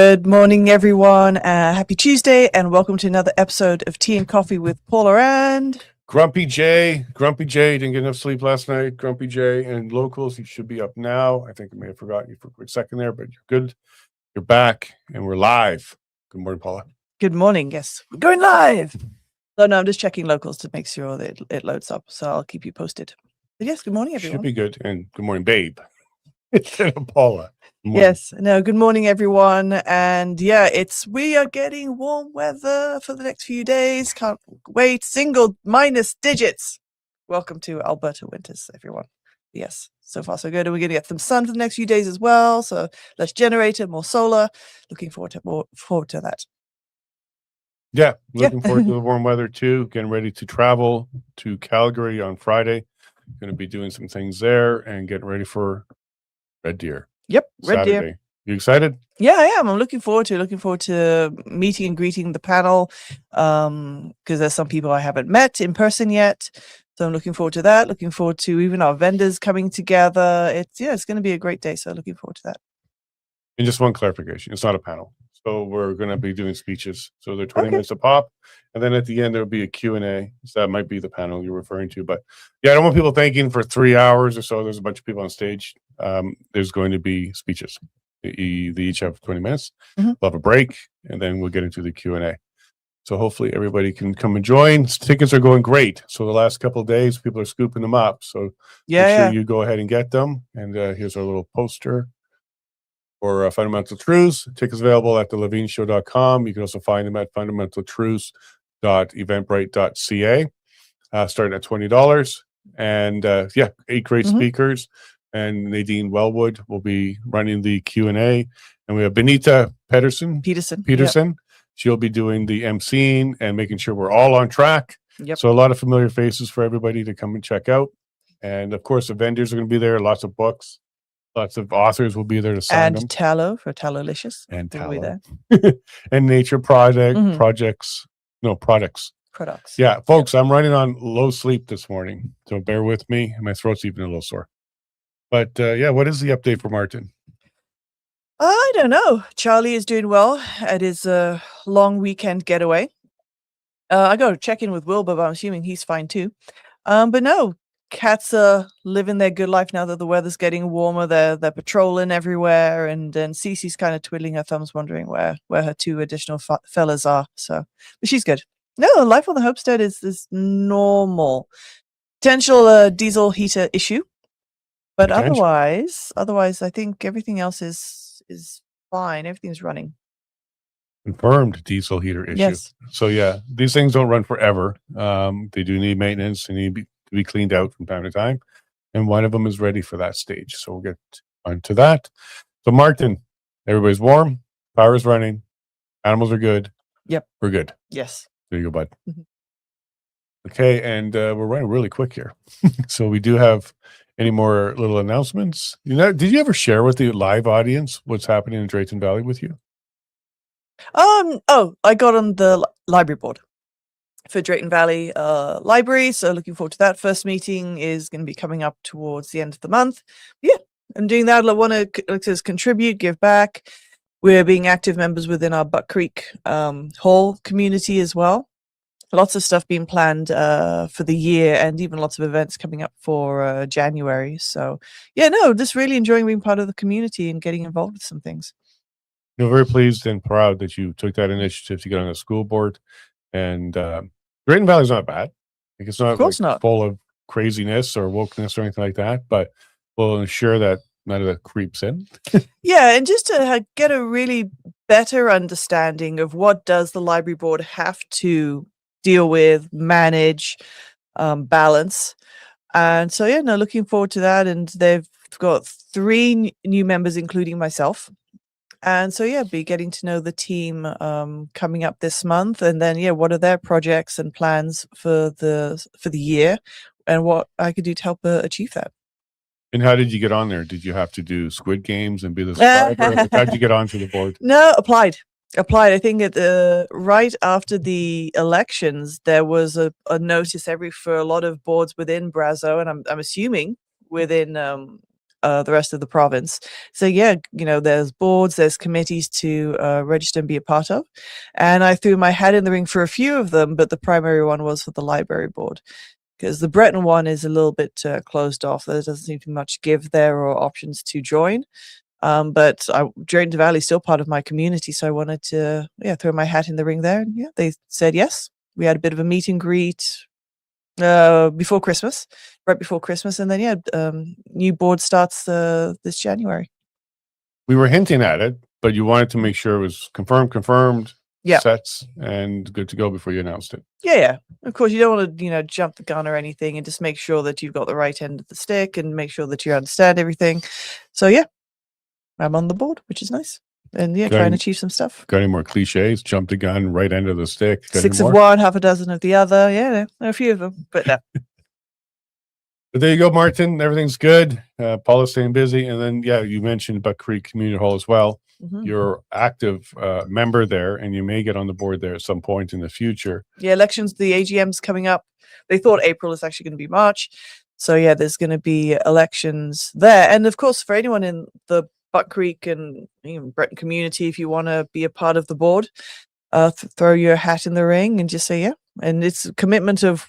Good morning, everyone. Happy Tuesday, and welcome to another episode of Tea and Coffee with Paula and Grumpy Jay. Grumpy Jay didn't get enough sleep last night. Grumpy Jay and locals, he should be up now. I think I may have forgotten you for a quick second there, but you're good. You're back, and we're live. Good morning, Paula. Good morning. Yes, we're going live. So no, I'm just checking locals to make sure that it loads up. So I'll keep you posted. But yes, good morning, everyone. Should be good. And good morning, babe. Instead of Paula. Yes, no, good morning, everyone. And yeah, we are getting warm weather for the next few days. Can't wait. Single minus digits. Welcome to Alberta winters, everyone. Yes, so far so good. And we're going to get some sun for the next few days as well. So less generator, more solar. Looking forward to that. Yeah, looking forward to the warm weather too. Getting ready to travel to Calgary on Friday. Going to be doing some things there and getting ready for Red Deer. Yep, Red Saturday. Deer. You excited? Yeah, I am. I'm looking forward to meeting and greeting the panel. Because there's some people I haven't met in person yet. So I'm looking forward to that. Looking forward to even our vendors coming together. It's going to be a great day. So looking forward to that. And just one clarification, it's not a panel. So we're going to be doing speeches. So they're 20 minutes a pop. And then at the end, there'll be a Q&A. So that might be the panel you're referring to. But yeah, I don't want people thinking for 3 hours or so, there's a bunch of people on stage. There's going to be speeches. They each have 20 minutes. Mm-hmm. We'll have a break, and then we'll get into the Q&A. So hopefully everybody can come and join. Tickets are going great. So the last couple of days, people are scooping them up. So make sure you go ahead and get them. And here's our little poster for Fundamental Truths. Tickets available at thelevineshow.com. You can also find them at fundamentaltruths.eventbrite.ca, starting at $20. And 8 great speakers. And Nadine Wellwood will be running the Q&A. And we have Benita Peterson. Yep. She'll be doing the emceeing and making sure we're all on track. Yep. So a lot of familiar faces for everybody to come and check out. And of course, the vendors are going to be there. Lots of books. Lots of authors will be there to sign them. And tallow for Tallowlicious. And tallow. There. And nature products. Yeah, folks, I'm running on low sleep this morning. So bear with me. My throat's even a little sore. But what is the update for Martin? I don't know. Charlie is doing well at his long weekend getaway. I got to check in with Wilbur, but I'm assuming he's fine too. But no, cats are living their good life now that the weather's getting warmer. They're patrolling everywhere, and then Cece's kind of twiddling her thumbs, wondering where her 2 additional fellas are. So, but she's good. No, life on the homestead is normal. Potential diesel heater issue, but otherwise, I think everything else is fine. Everything's running. Confirmed diesel heater issue. Yes. So yeah, these things don't run forever. They do need maintenance. They need to be cleaned out from time to time. And one of them is ready for that stage. So we'll get on to that. So Martin, everybody's warm. Power's running. Animals are good. Yep. We're good. Yes. There you go, bud. Mm-hmm. Okay, and we're running really quick here. So we do have any more little announcements? Did you ever share with the live audience what's happening in Drayton Valley with you? I got on the library board for Drayton Valley Library, so looking forward to that. First meeting is going to be coming up towards the end of the month. Yeah, I'm doing that. I want to contribute, give back. We're being active members within our Buck Creek Hall community as well. Lots of stuff being planned for the year, and even lots of events coming up for January. So, just really enjoying being part of the community and getting involved with some things. You're very pleased and proud that you took that initiative to get on the school board. And Drayton Valley is not bad. Like, it's not, not full of craziness or wokeness or anything like that, but we'll ensure that none of that creeps in. Yeah, and just to get a really better understanding of what does the library board have to deal with, manage, balance. And so, looking forward to that. And they've got 3 new members, including myself. And so, be getting to know the team coming up this month. And then, what are their projects and plans for the year, and what I could do to help achieve that. And how did you get on there? Did you have to do Squid Games and be the subscriber? How did you get onto the board? No, applied. I think right after the elections, there was a notice for a lot of boards within Brazo, and I'm assuming within the rest of the province. So yeah, there's boards, there's committees to register and be a part of. And I threw my hat in the ring for a few of them, but the primary one was for the library board, because the Breton one is a little bit closed off. There doesn't seem to be much give there or options to join. But Drayton Valley is still part of my community, so I wanted to throw my hat in the ring there. And yeah, they said yes. We had a bit of a meet and greet before Christmas, right before Christmas, and then new board starts this January. We were hinting at it, but you wanted to make sure it was confirmed, sets, and good to go before you announced it. Yeah. Of course, you don't want to, jump the gun or anything, and just make sure that you've got the right end of the stick and make sure that you understand everything. So yeah, I'm on the board, which is nice. And trying to achieve some stuff. Got any more cliches? Jump the gun, right end of the stick. Got 6 of one, half a dozen of the other. Yeah, a few of them, but no. But there you go, Martin. Everything's good. Paula's staying busy. And then, you mentioned Buck Creek Community Hall as well. Mm-hmm. You're active member there, and you may get on the board there at some point in the future. Yeah, elections, the AGM's coming up. They thought April is actually going to be March. So, there's going to be elections there. And, of course, for anyone in the Buck Creek and Breton community, if you want to be a part of the board, throw your hat in the ring and just say and it's a commitment of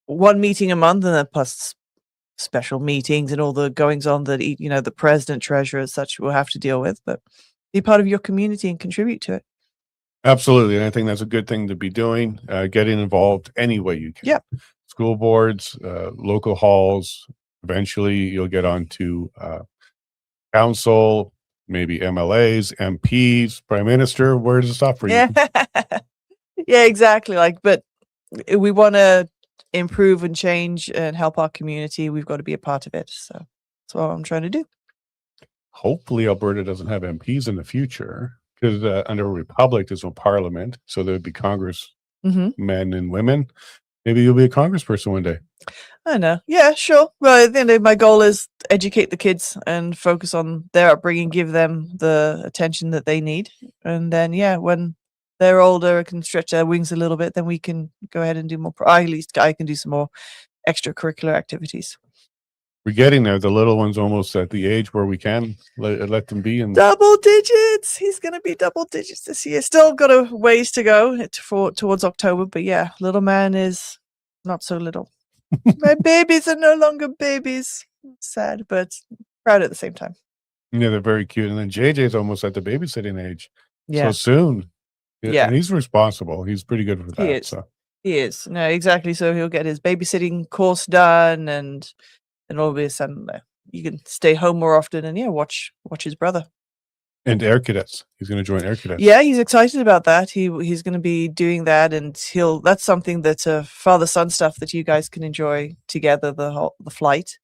one meeting a month, and then plus special meetings and all the goings on that the president, treasurer, as such will have to deal with. But be part of your community and contribute to it. Absolutely. And I think that's a good thing to be doing, getting involved any way you can. School boards, local halls. Eventually you'll get onto council, maybe MLAs, MPs, prime minister. Where does it stop for you? Yeah, exactly. But we want to improve and change and help our community. We've got to be a part of it. So that's what I'm trying to do. Hopefully Alberta doesn't have MPs in the future, because under a republic there's no parliament, so there would be Congress men and women. Maybe you'll be a congressperson one day. I know. Yeah, sure. Well, at the end of my goal is educate the kids and focus on their upbringing, give them the attention that they need. And then, when they're older, can stretch their wings a little bit, then we can go ahead and do more. At least I can do some more extracurricular activities. We're getting there. The little one's almost at the age where we can let them be in double digits. He's going to be double digits this year. Still got a ways to go towards October, but little man is not so little. My babies are no longer babies. Sad, but proud at the same time. Yeah, they're very cute. And then JJ's almost at the babysitting age. So soon. Yeah. And he's responsible. He's pretty good for that. He is. So. He is. No, exactly. So he'll get his babysitting course done, and all of a sudden you can stay home more often and watch his brother. And Air Cadets. He's going to join Air Cadets. Yeah, he's excited about that. He's going to be doing that, and that's something that father-son stuff that you guys can enjoy together, the flight.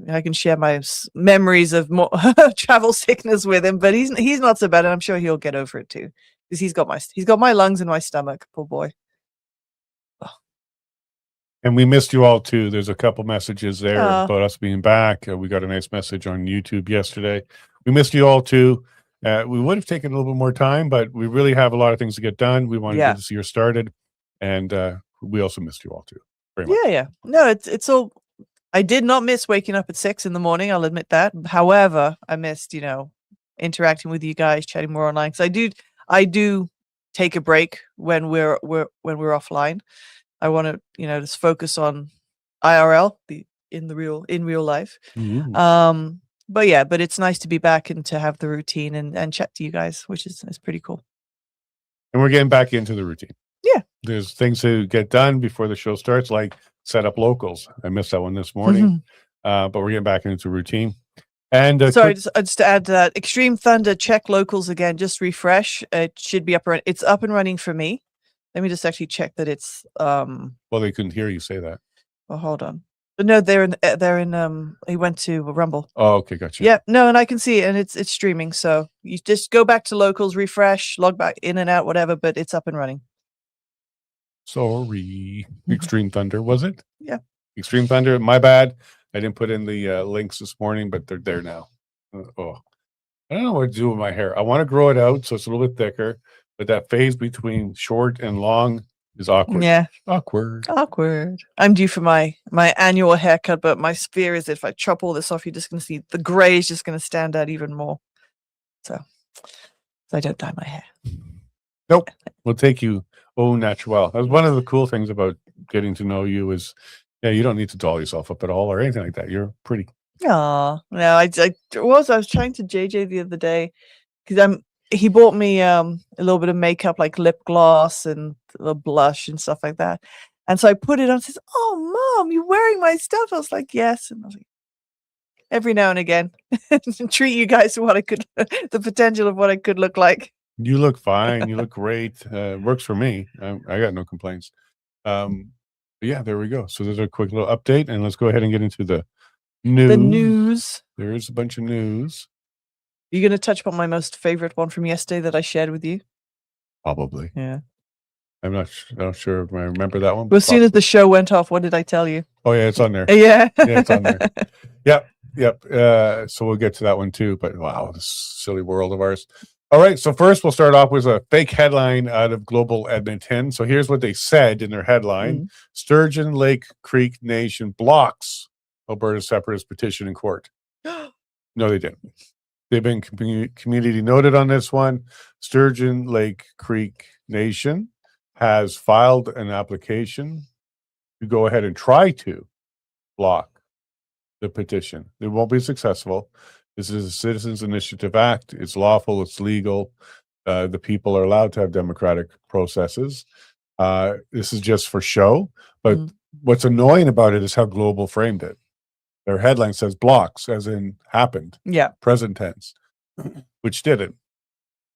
I can share my memories of more travel sickness with him, but he's not so bad, and I'm sure he'll get over it too, because he's got my lungs and my stomach, poor boy. And we missed you all too. There's a couple messages there about us being back. We got a nice message on YouTube yesterday. We missed you all too. We would have taken a little bit more time, but we really have a lot of things to get done. We wanted to get this year started, and we also missed you all too. Very much. Yeah. No, it's all. I did not miss waking up at 6 a.m. I'll admit that. However, I missed interacting with you guys, chatting more online, because I do take a break when we're offline. I want to, just focus on IRL, in real life. Mm-hmm. But it's nice to be back and to have the routine and chat to you guys, which is pretty cool. And we're getting back into the routine. Yeah. There's things to get done before the show starts, like set up locals. I missed that one this morning, but we're getting back into routine. And sorry, just to add to that, Extreme Thunder, check locals again, just refresh. It should be it's up and running for me. Let me just actually check that it's well, they couldn't hear you say that. Well, hold on. But no, they're in he went to Rumble. Oh, okay, gotcha. Yeah, no, and I can see it, and it's streaming. So you just go back to locals, refresh, log back in and out, whatever, but it's up and running. Sorry. Extreme Thunder, was it? Yeah. Extreme Thunder, my bad. I didn't put in the links this morning, but they're there now. I don't know what to do with my hair. I want to grow it out so it's a little bit thicker. But that phase between short and long is awkward. Yeah. Awkward. I'm due for my annual haircut, but my fear is if I chop all this off, you're just going to see the gray is just going to stand out even more. So I don't dye my hair. Nope. We'll take you au naturel. That's one of the cool things about getting to know you is, yeah, you don't need to doll yourself up at all or anything like that. You're pretty. Aw, no, I was trying to JJ the other day because he bought me a little bit of makeup like lip gloss and a blush and stuff like that. And so I put it on and says, "Oh, Mom, you're wearing my stuff." I was like, "Yes." And I was like, every now and again, treat you guys to what I could, the potential of what I could look like. You look fine. You look great. Works for me. I got no complaints. Yeah, there we go. So there's a quick little update, and let's go ahead and get into the news. The news. There is a bunch of news. You're going to touch upon my most favorite one from yesterday that I shared with you? Probably. Yeah. I'm not sure if I remember that one. Well, as soon as the show went off, what did I tell you? Oh, yeah, it's on there. Yeah. Yeah, it's on there. Yep. So we'll get to that one too. But wow, this silly world of ours. All right. So first, we'll start off with a fake headline out of Global Edmonton. So here's what they said in their headline: Sturgeon Lake Creek Nation blocks Alberta separatist petition in court. No, they didn't. They've been community noted on this one. Sturgeon Lake Creek Nation has filed an application to go ahead and try to block the petition. It won't be successful. This is a Citizens Initiative Act. It's lawful. It's legal. The people are allowed to have democratic processes. This is just for show. But what's annoying about it is how Global framed it. Their headline says blocks, as in happened. Yeah. Present tense, which didn't.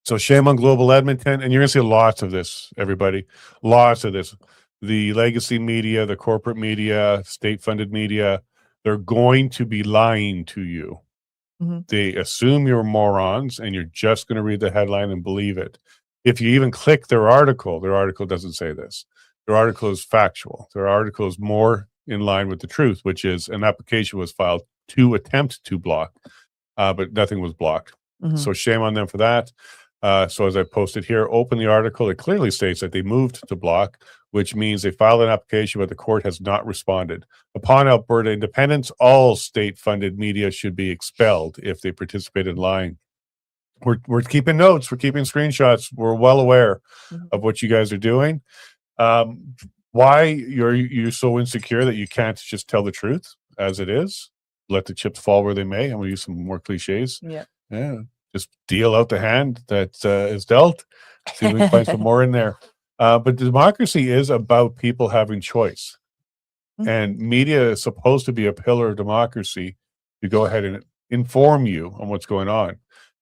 So shame on Global Edmonton. And you're going to see lots of this, everybody. Lots of this. The legacy media, the corporate media, state-funded media, they're going to be lying to you. They assume you're morons, and you're just going to read the headline and believe it. If you even click their article doesn't say this. Their article is factual. Their article is more in line with the truth, which is an application was filed to attempt to block, but nothing was blocked. So shame on them for that. So as I posted here, open the article. It clearly states that they moved to block, which means they filed an application, but the court has not responded. Upon Alberta independence, all state-funded media should be expelled if they participate in lying. We're keeping notes. We're keeping screenshots. We're well aware of what you guys are doing. Why you're so insecure that you can't just tell the truth as it is? Let the chips fall where they may. I'm going to use some more cliches. Yeah. Just deal out the hand that is dealt. See if we can find some more in there. But democracy is about people having choice. And media is supposed to be a pillar of democracy to go ahead and inform you on what's going on.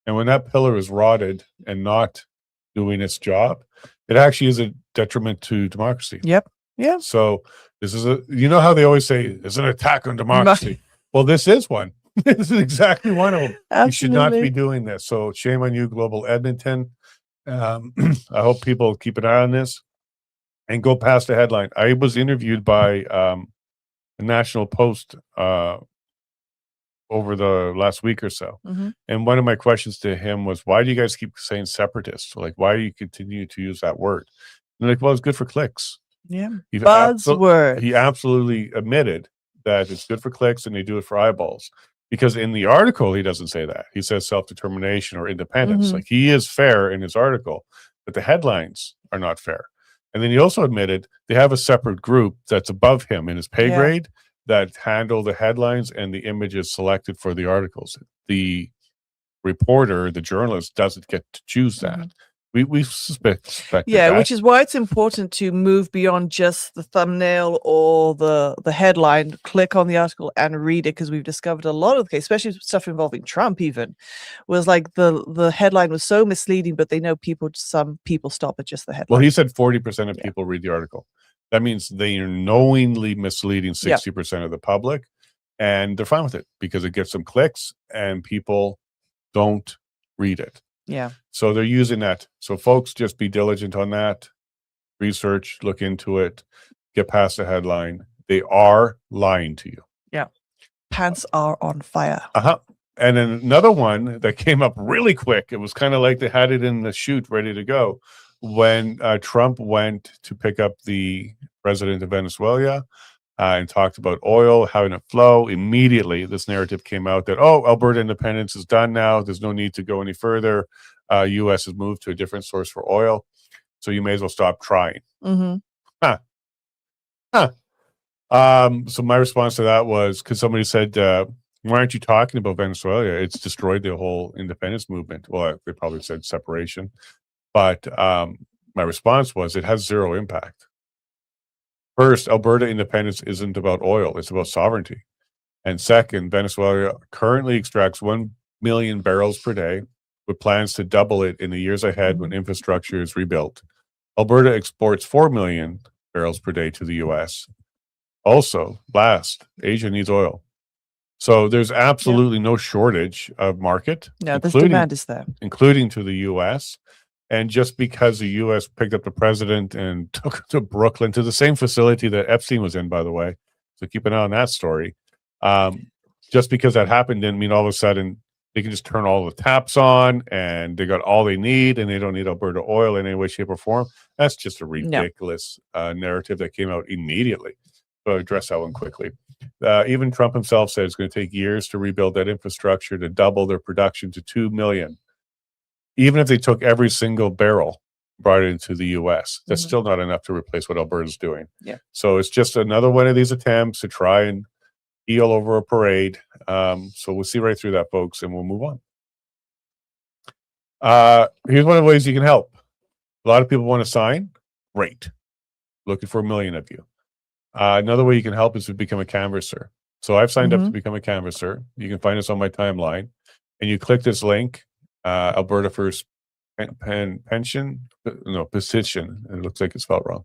And when that pillar is rotted and not doing its job, it actually is a detriment to democracy. Yep. Yeah. So this is you know how they always say it's an attack on democracy. Well, this is one. This is exactly one of them. Absolutely. You should not be doing this. So shame on you, Global Edmonton. I hope people keep an eye on this and go past the headline. I was interviewed by a National Post over the last week or so. And one of my questions to him was, why do you guys keep saying separatists? Like, why do you continue to use that word? And like, well, it's good for clicks. Yeah. Buzzword. He absolutely admitted that it's good for clicks and they do it for eyeballs. Because in the article, he doesn't say that. He says self-determination or independence. Like, he is fair in his article, but the headlines are not fair. And then he also admitted they have a separate group that's above him in his pay grade that handle the headlines and the images selected for the articles. The reporter, the journalist, doesn't get to choose that. We suspect that. Which is why it's important to move beyond just the thumbnail or the headline. Click on the article and read it, because we've discovered a lot of the case, especially stuff involving Trump even, was like the headline was so misleading, but they know some people stop at just the headline. Well, he said 40% of people read the article. That means they are knowingly misleading 60% of the public, and they're fine with it because it gets them clicks and people don't read it. Yeah. So they're using that. So folks, just be diligent on that. Research, look into it, get past the headline. They are lying to you. Yeah. Pants are on fire. And then another one that came up really quick. It was kind of like they had it in the chute ready to go. when Trump went to pick up the president of Venezuela and talked about oil, having it flow, immediately this narrative came out that, oh, Alberta independence is done now. There's no need to go any further. U.S. has moved to a different source for oil. So you may as well stop trying. Mm-hmm. Huh. So my response to that was, because somebody said, why aren't you talking about Venezuela? It's destroyed the whole independence movement. Well, they probably said separation. But my response was, it has zero impact. First, Alberta independence isn't about oil. It's about sovereignty. And second, Venezuela currently extracts 1 million barrels per day with plans to double it in the years ahead when infrastructure is rebuilt. Alberta exports 4 million barrels per day to the U.S. Also, last, Asia needs oil. So there's absolutely no shortage of market. No, this demand is there. Including to the U.S. And just because the U.S. picked up the president and took to Brooklyn, to the same facility that Epstein was in, by the way, so keep an eye on that story. Just because that happened didn't mean all of a sudden they can just turn all the taps on and they got all they need and they don't need Alberta oil in any way, shape, or form. That's just a ridiculous narrative that came out immediately. So I'll address that one quickly. Even Trump himself said it's going to take years to rebuild that infrastructure to double their production to 2 million. Even if they took every single barrel, brought it into the U.S., that's still not enough to replace what Alberta's doing. Yeah. So it's just another one of these attempts to try and heel over a parade. So we'll see right through that, folks, and we'll move on. Here's one of the ways you can help. A lot of people want to sign. Great. Looking for 1 million of you. Another way you can help is to become a canvasser. So I've signed up to become a canvasser. You can find us on my timeline. And you click this link, Alberta First Petition. It looks like it's spelled wrong.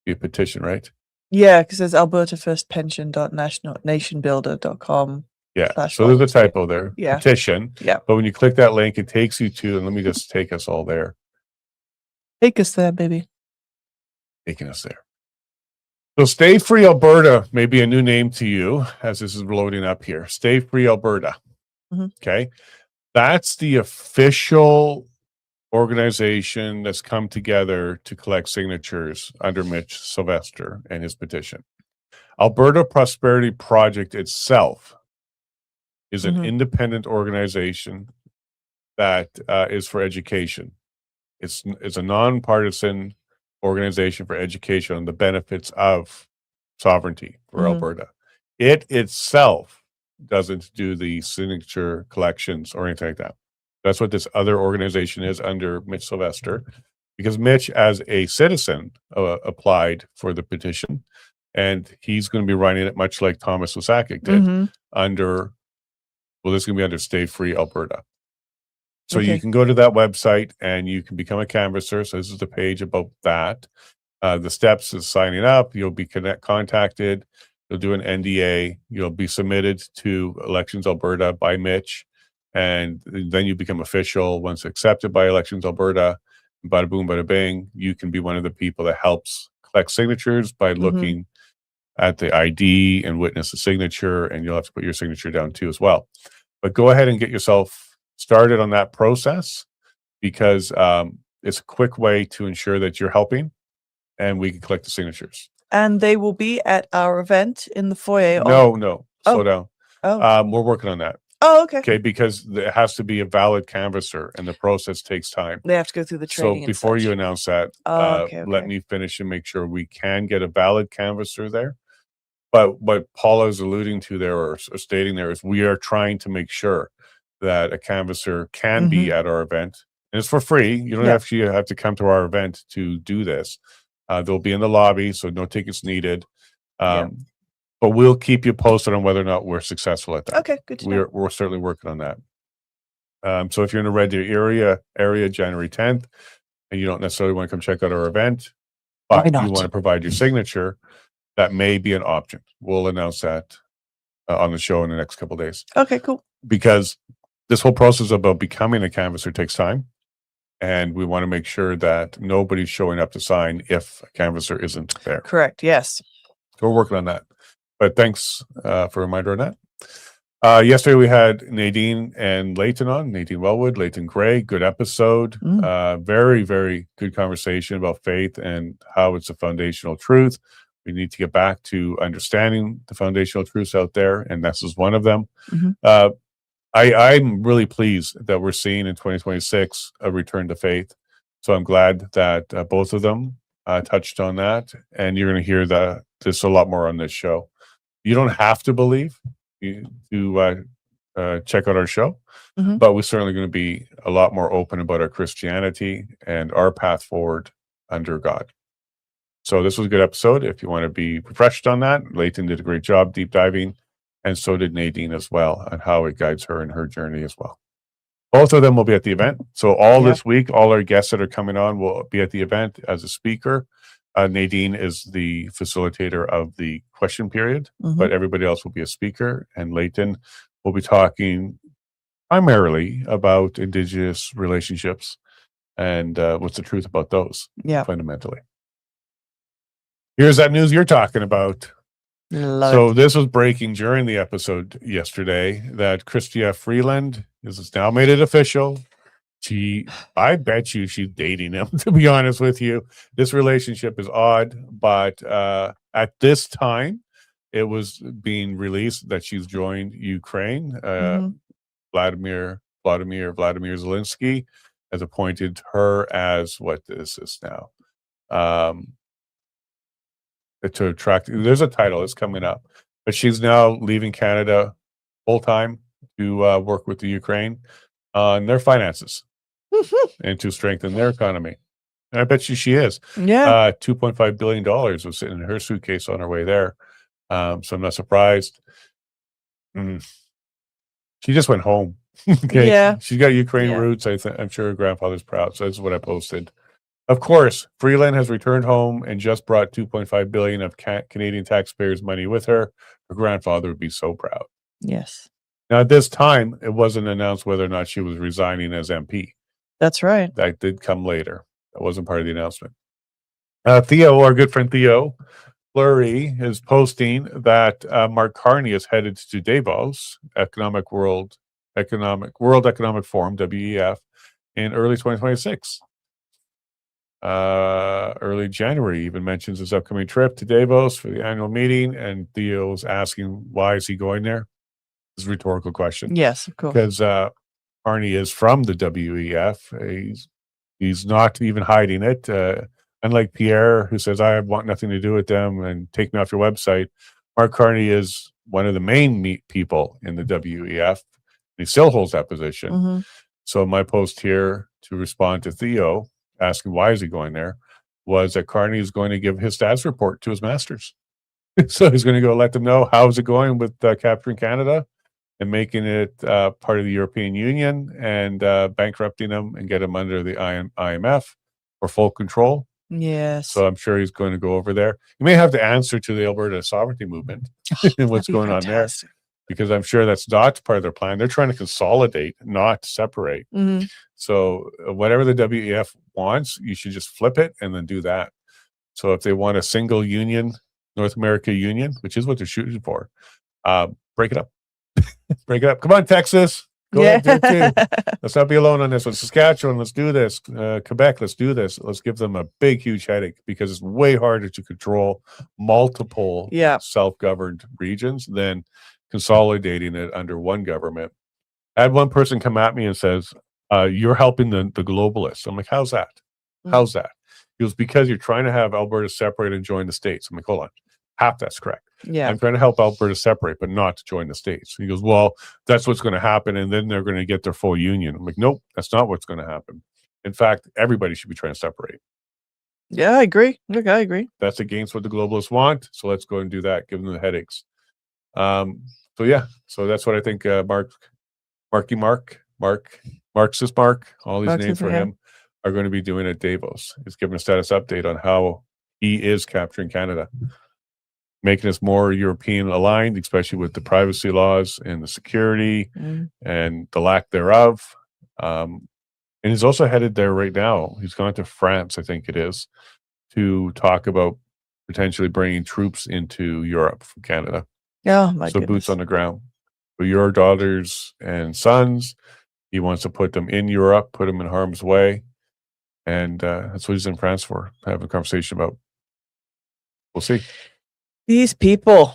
Be a petition, right? Yeah, because there's Alberta First Pension.nationbuilder.com. Yeah, so there's a typo there. Yeah. Petition. Yeah. But when you click that link, it takes you to, and let me just take us all there. Take us there, baby. Taking us there. So Stay Free Alberta may be a new name to you as this is loading up here. Stay Free Alberta. Okay. That's the official organization that's come together to collect signatures under Mitch Sylvester and his petition. Alberta Prosperity Project itself is an independent organization that is for education. It's a nonpartisan organization for education on the benefits of sovereignty for Alberta. It itself doesn't do the signature collections or anything like that. That's what this other organization is under Mitch Sylvester, because Mitch, as a citizen, applied for the petition, and he's going to be running it much like Thomas Wasakic did under, well, this is going to be under Stay Free Alberta. So you can go to that website and you can become a canvasser. So this is the page about that. The steps is signing up. You'll be contacted. You'll do an NDA. You'll be submitted to Elections Alberta by Mitch. And then you become official. Once accepted by Elections Alberta, bada boom, bada bing, you can be one of the people that helps collect signatures by looking at the ID and witness the signature. And you'll have to put your signature down too as well. But go ahead and get yourself started on that process, because it's a quick way to ensure that you're helping and we can collect the signatures. And they will be at our event in the foyer. No, slow down. We're working on that. Oh, okay. Okay, because it has to be a valid canvasser and the process takes time. They have to go through the training. So before you announce that, let me finish and make sure we can get a valid canvasser there. But what Paula is alluding to there or stating there is we are trying to make sure that a canvasser can be at our event. And it's for free. You don't actually have to come to our event to do this. They'll be in the lobby, so no tickets needed. But we'll keep you posted on whether or not we're successful at that. Okay, good to know. We're certainly working on that. So if you're in the Red Deer area January 10th, and you don't necessarily want to come check out our event, but you want to provide your signature, that may be an option. We'll announce that on the show in the next couple of days. Okay, cool. Because this whole process about becoming a canvasser takes time, and we want to make sure that nobody's showing up to sign if a canvasser isn't there. Correct, yes. So we're working on that. But thanks for a reminder on that. Yesterday we had Nadine and Leighton on, Nadine Wellwood, Leighton Gray. Good episode. Very, very good conversation about faith and how it's a foundational truth. We need to get back to understanding the foundational truths out there, and this is one of them. I'm really pleased that we're seeing in 2026 a return to faith. So I'm glad that both of them touched on that, and you're going to hear this a lot more on this show. You don't have to believe to check out our show, but we're certainly going to be a lot more open about our Christianity and our path forward under God. So this was a good episode. If you want to be refreshed on that, Leighton did a great job deep diving, and so did Nadine as well, on how it guides her in her journey as well. Both of them will be at the event. So this week, all our guests that are coming on will be at the event as a speaker. Nadine is the facilitator of the question period, but everybody else will be a speaker. And Leighton will be talking primarily about Indigenous relationships and what's the truth about those, fundamentally. Here's that news you're talking about. So this was breaking during the episode yesterday that Chrystia Freeland has now made it official. I bet you she's dating him, to be honest with you. This relationship is odd, but at this time, it was being released that she's joined Ukraine. Vladimir Zelensky has appointed her as, what is this now? To attract, there's a title that's coming up, but she's now leaving Canada full time to work with the Ukraine on their finances and to strengthen their economy. And I bet you she is. $2.5 billion was sitting in her suitcase on her way there. So I'm not surprised. She just went home. Okay. She's got Ukraine roots. I'm sure her grandfather's proud. So that's what I posted. Of course, Freeland has returned home and just brought $2.5 billion of Canadian taxpayers' money with her. Her grandfather would be so proud. Yes. Now, at this time, it wasn't announced whether or not she was resigning as MP. That's right. That did come later. That wasn't part of the announcement. Theo, our good friend Theo Fleury, is posting that Mark Carney is headed to Davos, World Economic Forum, WEF, in early 2026. Early January even mentions his upcoming trip to Davos for the annual meeting, and Theo's asking why is he going there. This is a rhetorical question. Yes, of course. Because Carney is from the WEF. He's not even hiding it. Unlike Pierre, who says I want nothing to do with them and take me off your website, Mark Carney is one of the main people in the WEF. And he still holds that position. So my post here to respond to Theo asking why is he going there was that Carney is going to give his status report to his masters. So he's going to go let them know how is it going with capturing Canada and making it part of the European Union and bankrupting them and get them under the IMF for full control. Yes. So I'm sure he's going to go over there. He may have to answer to the Alberta sovereignty movement and what's going on there, because I'm sure that's not part of their plan. They're trying to consolidate, not separate. So whatever the WEF wants, you should just flip it and then do that. So if they want a single union, North America Union, which is what they're shooting for, break it up. Break it up. Come on, Texas. Go ahead, do it too. Let's not be alone on this one. Saskatchewan, let's do this. Quebec, let's do this. Let's give them a big, huge headache, because it's way harder to control multiple self-governed regions than consolidating it under one government. I had one person come at me and says, you're helping the globalists. I'm like, how's that? How's that? He goes, because you're trying to have Alberta separate and join the States. I'm like, hold on. Half that's correct. I'm trying to help Alberta separate, but not to join the States. He goes, well, that's what's going to happen, and then they're going to get their full union. I'm like, nope, that's not what's going to happen. In fact, everybody should be trying to separate. Yeah, I agree. Look, I agree. That's against what the globalists want, so let's go and do that, give them the headaches. So that's what I think Marxist Mark, all these names for him, are going to be doing at Davos. He's giving a status update on how he is capturing Canada, making us more European aligned, especially with the privacy laws and the security and the lack thereof. And he's also headed there right now. He's gone to France, I think it is, to talk about potentially bringing troops into Europe from Canada. Oh, my So goodness. boots on the ground, for your daughters and sons. He wants to put them in Europe, put them in harm's way. And that's what he's in France for, have a conversation about. We'll see. These people.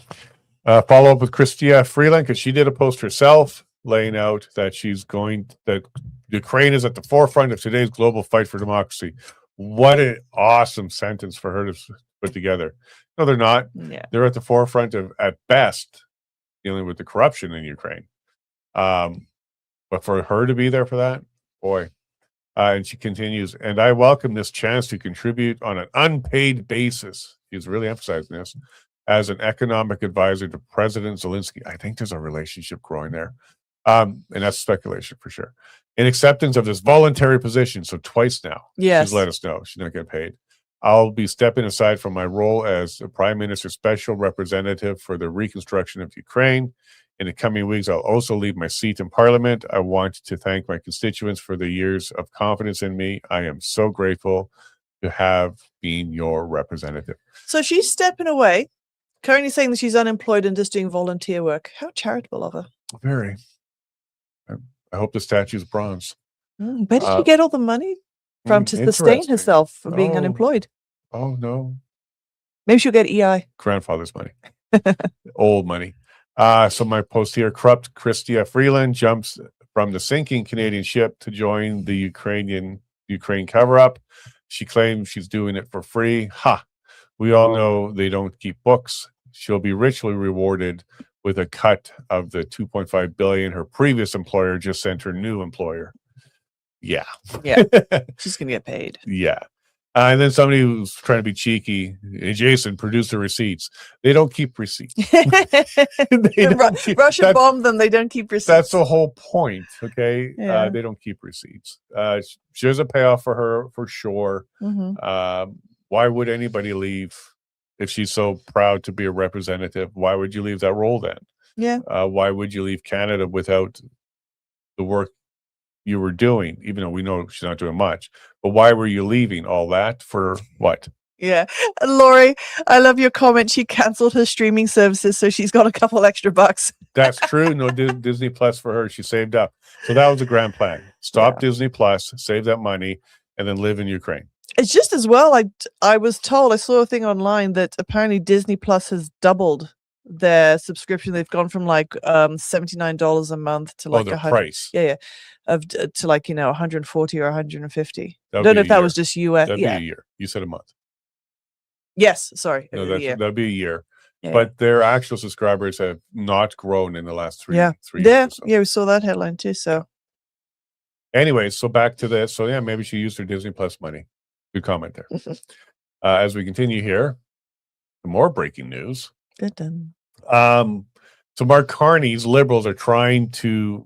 Follow up with Chrystia Freeland, because she did a post herself laying out that that Ukraine is at the forefront of today's global fight for democracy. What an awesome sentence for her to put together. No, they're not. Yeah. They're at the forefront of, at best, dealing with the corruption in Ukraine. But for her to be there for that, boy. And she continues, and I welcome this chance to contribute on an unpaid basis. He's really emphasizing this, as an economic advisor to President Zelensky. I think there's a relationship growing there. And that's speculation for sure. In acceptance of this voluntary position, so twice now, yes, she's let us know she's not getting paid. I'll be stepping aside from my role as the Prime Minister's special representative for the reconstruction of Ukraine. In the coming weeks, I'll also leave my seat in Parliament. I want to thank my constituents for the years of confidence in me. I am so grateful to have been your representative. So she's stepping away, currently saying that she's unemployed and just doing volunteer work. How charitable of her. Very. I hope the statue's bronze. Where did she get all the money from to sustain herself for being unemployed? Oh, no. Maybe she'll get EI. Grandfather's money. Old money. So my post here, corrupt Chrystia Freeland jumps from the sinking Canadian ship to join the Ukraine cover-up. She claims she's doing it for free. We all know they don't keep books. She'll be richly rewarded with a cut of the $2.5 billion her previous employer just sent her new employer. Yeah. She's gonna get paid. Yeah. And then somebody who's trying to be cheeky, Jason, produce the receipts. They don't keep receipts. Russia bombed them. They don't keep receipts. That's the whole point. Okay. Yeah. They don't keep receipts. There's a payoff for her for sure. Why would anybody leave if she's so proud to be a representative? Why would you leave that role then? Yeah. Why would you leave Canada without the work you were doing, even though we know she's not doing much? But why were you leaving all that for what? Yeah. Lori, I love your comment. She canceled her streaming services, so she's got a couple extra bucks. That's true. No Disney Plus for her. She saved up. So that was a grand plan. Stop Disney Plus, save that money, and then live in Ukraine. It's just as well, I was told, I saw a thing online that apparently Disney Plus has doubled their subscription. They've gone from like $79 a month to like the price. To like, 140 or 150. I don't know if that was just US. That'd be a year. You said a month. Yes, sorry. No, that'd be a year. Yeah. But their actual subscribers have not grown in the last 3 years. Yeah, we saw that headline too. So anyway, so back to this. So maybe she used her Disney Plus money. Good comment there. As we continue here, more breaking news. So Mark Carney's Liberals are trying to,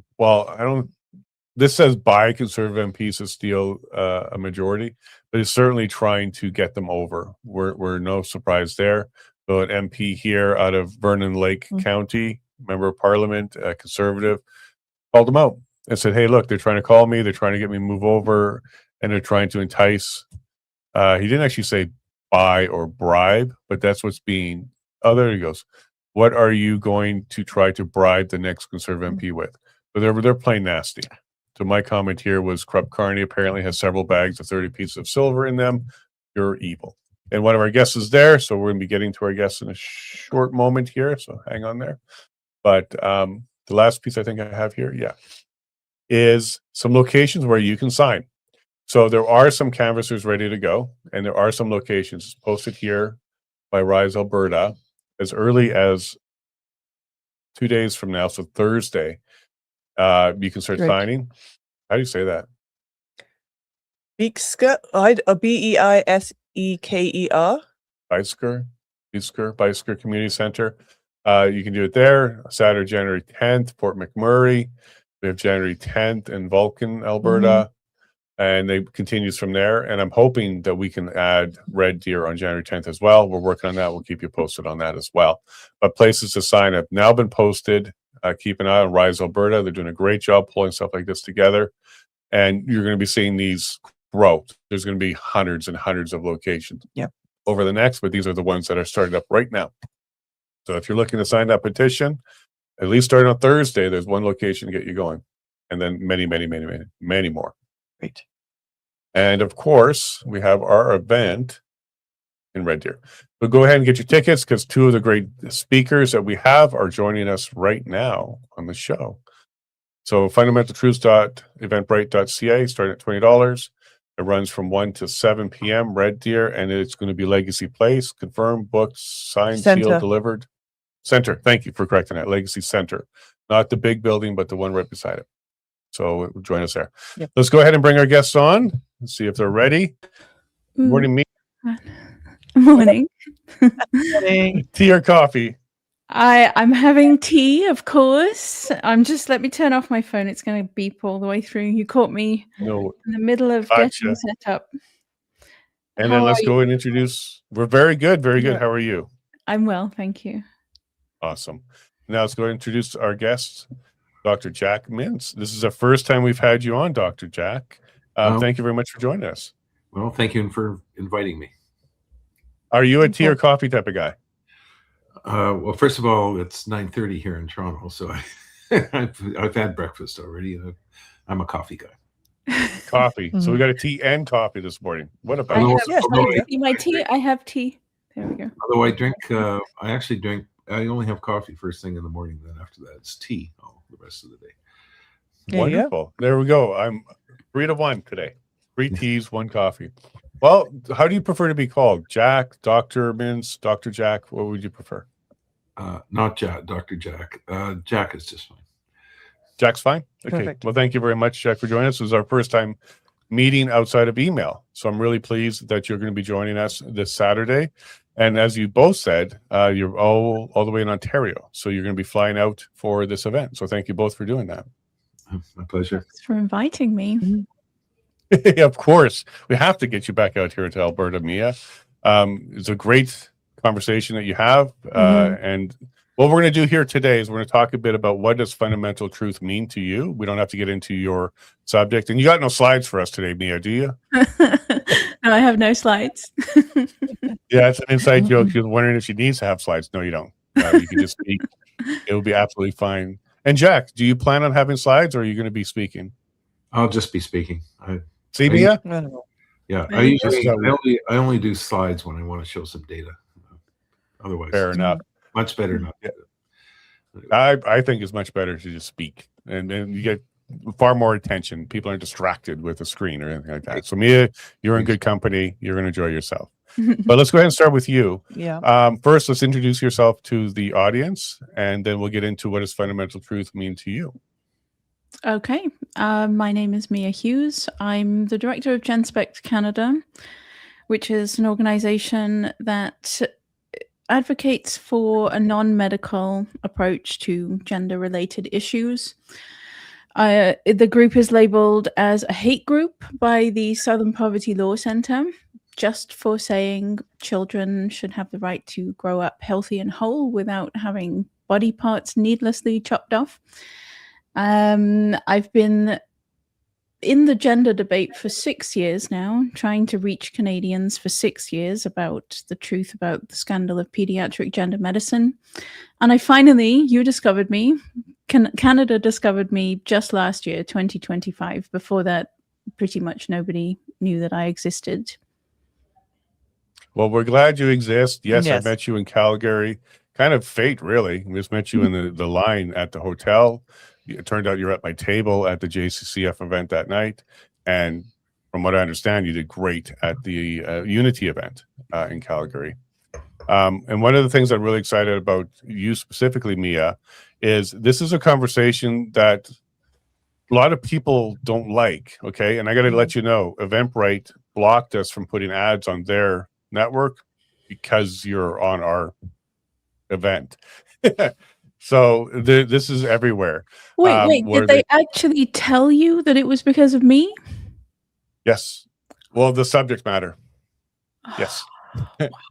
this says buy Conservative MPs to steal a majority, but it's certainly trying to get them over. We're no surprise there. So an MP here out of Vernon Lake County, member of Parliament, Conservative, called them out and said, hey, look, they're trying to call me. They're trying to get me to move over, and they're trying to entice. He didn't actually say buy or bribe, but that's what's being. Oh, there he goes. What are you going to try to bribe the next Conservative MP with? But they're playing nasty. So my comment here was corrupt Carney apparently has several bags of 30 pieces of silver in them. You're evil. And one of our guests is there, so we're going to be getting to our guests in a short moment here, so hang on there. But the last piece I think I have here, is some locations where you can sign. So there are some canvassers ready to go, and there are some locations posted here by Rise Alberta as early as 2 days from now, so Thursday. You can start signing. How do you say that? Beisker, Beisker. Beisker Community Center. You can do it there. Saturday, January 10th, Fort McMurray. We have January 10th in Vulcan, Alberta. And it continues from there. And I'm hoping that we can add Red Deer on January 10th as well. We're working on that. We'll keep you posted on that as well. But places to sign have now been posted. Keep an eye on Rise Alberta. They're doing a great job pulling stuff like this together. And you're going to be seeing these grow. There's going to be hundreds and hundreds of locations over the next, but these are the ones that are started up right now. So if you're looking to sign that petition, at least starting on Thursday, there's one location to get you going. And then many, many, many, many, many more. Great. And of course, we have our event in Red Deer. But go ahead and get your tickets because two of the great speakers that we have are joining us right now on the show. So fundamentaltruths.eventbrite.ca, starting at $20. It runs from 1 to 7 p.m. Red Deer, and it's going to be Legacy Place, confirmed, booked, signed, sealed, delivered. Center. Thank you for correcting that. Legacy Center. Not the big building, but the one right beside it. So join us there. Yep. Let's go ahead and bring our guests on and see if they're ready. Good morning, me. Morning. Morning. Tea or coffee? I'm having tea, of course. Let me turn off my phone. It's going to beep all the way through. You caught me in the middle of getting set up. And then let's go and introduce. We're very good. Very good. How are you? I'm well. Thank you. Awesome. Now let's go and introduce our guest, Dr. Jack Mintz. This is the first time we've had you on, Dr. Jack. Thank you very much for joining us. Well, thank you for inviting me. Are you a tea or coffee type of guy? Well, first of all, it's 9:30 here in Toronto, so I've had breakfast already. I'm a coffee guy. Coffee. So we got a tea and coffee this morning. What about my tea? I have tea. There we go. Although I only have coffee first thing in the morning. Then after that, it's tea the rest of the day. Wonderful. There we go. I'm 3 to 1 today. 3 teas, 1 coffee. Well, how do you prefer to be called? Jack, Dr. Mintz, Dr. Jack? What would you prefer? Not Jack, Dr. Jack. Jack is just fine. Jack's fine? Okay. Perfect. Well, thank you very much, Jack, for joining us. This is our first time meeting outside of email. So I'm really pleased that you're going to be joining us this Saturday. And as you both said, you're all the way in Ontario. So you're going to be flying out for this event. So thank you both for doing that. My pleasure. Thanks for inviting me. Of course. We have to get you back out here to Alberta, Mia. It's a great conversation that you have. And what we're going to do here today is we're going to talk a bit about what does fundamental truth mean to you. We don't have to get into your subject. And you got no slides for us today, Mia, do you? No, I have no slides. Yeah, it's an inside joke. You're wondering if she needs to have slides. No, you don't. You can just speak. It will be absolutely fine. And Jack, do you plan on having slides or are you going to be speaking? I'll just be speaking. See, Mia? Yeah, I only do slides when I want to show some data. Otherwise, fair enough. Much better not. I think it's much better to just speak, and you get far more attention. People aren't distracted with a screen or anything like that. So Mia, you're in good company. You're going to enjoy yourself. But let's go ahead and start with you. Yeah. First, let's introduce yourself to the audience, and then we'll get into what does fundamental truth mean to you. Okay. My name is Mia Hughes. I'm the director of GenSpect Canada, which is an organization that advocates for a non-medical approach to gender-related issues. The group is labeled as a hate group by the Southern Poverty Law Center, just for saying children should have the right to grow up healthy and whole without having body parts needlessly chopped off. I've been in the gender debate for 6 years now, trying to reach Canadians for 6 years about the truth about the scandal of pediatric gender medicine. And you discovered me, Canada discovered me just last year, 2025. Before that, pretty much nobody knew that I existed. Well, we're glad you exist. Yes, I met you in Calgary. Kind of fate, really. We just met you in the line at the hotel. It turned out you're at my table at the JCCF event that night. And from what I understand, you did great at the Unity event in Calgary. And one of the things I'm really excited about you specifically, Mia, is this is a conversation that a lot of people don't like, okay? And I got to let you know, Eventbrite blocked us from putting ads on their network because you're on our event. So this is everywhere. Wait, did they actually tell you that it was because of me? Yes. Well, the subject matter. Yes.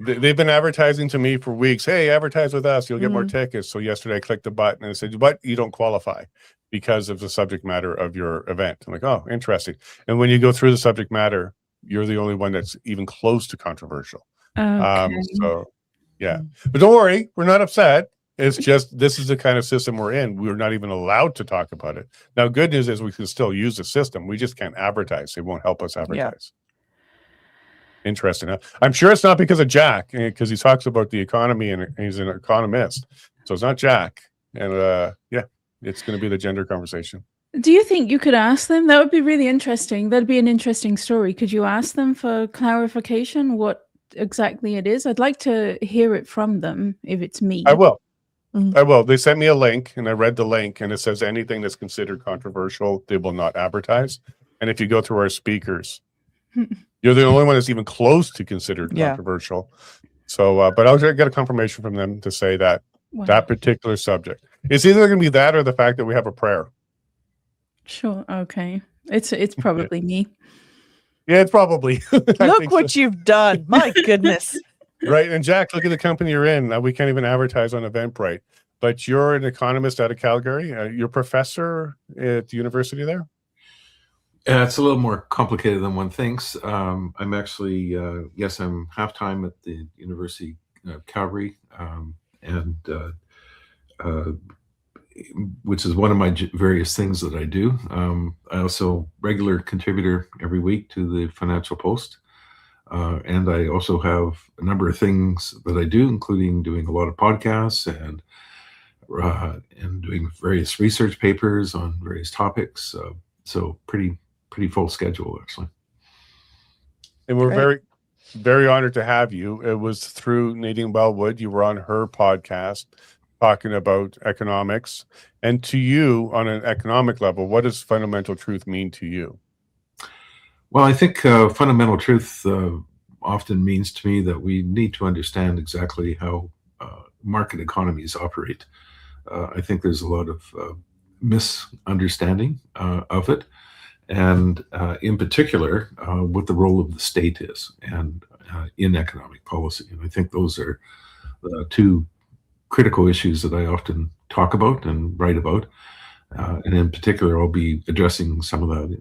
They've been advertising to me for weeks. Hey, advertise with us. You'll get more tickets. So yesterday I clicked the button and it said, but you don't qualify because of the subject matter of your event. I'm like, oh, interesting. And when you go through the subject matter, you're the only one that's even close to controversial. Okay. So, yeah. But don't worry. We're not upset. It's just, this is the kind of system we're in. We're not even allowed to talk about it. Now, good news is we can still use the system. We just can't advertise. It won't help us advertise. Yeah. Interesting. I'm sure it's not because of Jack, because he talks about the economy and he's an economist. So it's not Jack. And yeah, it's going to be the gender conversation. Do you think you could ask them? That would be really interesting. That'd be an interesting story. Could you ask them for clarification what exactly it is? I'd like to hear it from them if it's me. I will. I will. They sent me a link and I read the link and it says anything that's considered controversial, they will not advertise. And if you go through our speakers, you're the only one that's even close to considered controversial. So, but I'll get a confirmation from them to say that that particular subject. It's either going to be that or the fact that we have a prayer. Sure. Okay. It's probably me. Yeah, it's probably. Look what you've done. My goodness. Right. And Jack, look at the company you're in. We can't even advertise on Eventbrite. But you're an economist out of Calgary. You're a professor at the university there? It's a little more complicated than one thinks. I'm actually, yes, I'm half-time at the University of Calgary, and which is one of my various things that I do. I also regular contributor every week to the Financial Post. And I also have a number of things that I do, including doing a lot of podcasts and doing various research papers on various topics. So pretty full schedule, actually. And we're very, very honored to have you. It was through Nadine Wellwood. You were on her podcast talking about economics. And to you, on an economic level, what does fundamental truth mean to you? Well, I think fundamental truth often means to me that we need to understand exactly how market economies operate. I think there's a lot of misunderstanding of it, and in particular, what the role of the state is and in economic policy. And I think those are the two critical issues that I often talk about and write about. And in particular, I'll be addressing some of that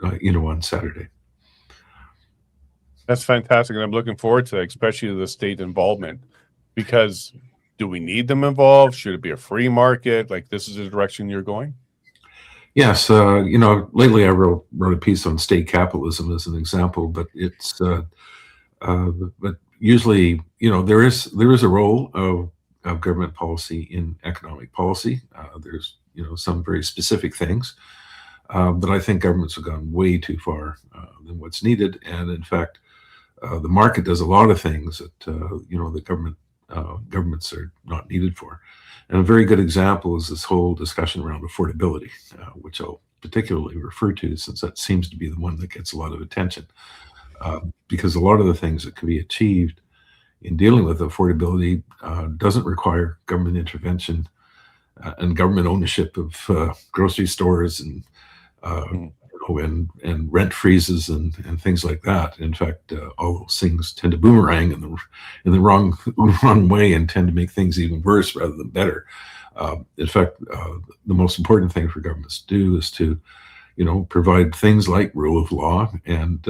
on Saturday. That's fantastic, and I'm looking forward to it, especially to the state involvement. Because do we need them involved? Should it be a free market? Like, this is the direction you're going? Yes, lately I wrote a piece on state capitalism as an example, but it's but usually, there is a role of government policy in economic policy. There's some very specific things. But I think governments have gone way too far than what's needed, and in fact, the market does a lot of things that the governments are not needed for. And a very good example is this whole discussion around affordability, which I'll particularly refer to since that seems to be the one that gets a lot of attention, because a lot of the things that can be achieved in dealing with affordability doesn't require government intervention and government ownership of grocery stores and and rent freezes and things like that. In fact, all those things tend to boomerang in the wrong way and tend to make things even worse rather than better. In fact, the most important thing for governments to do is to, provide things like rule of law and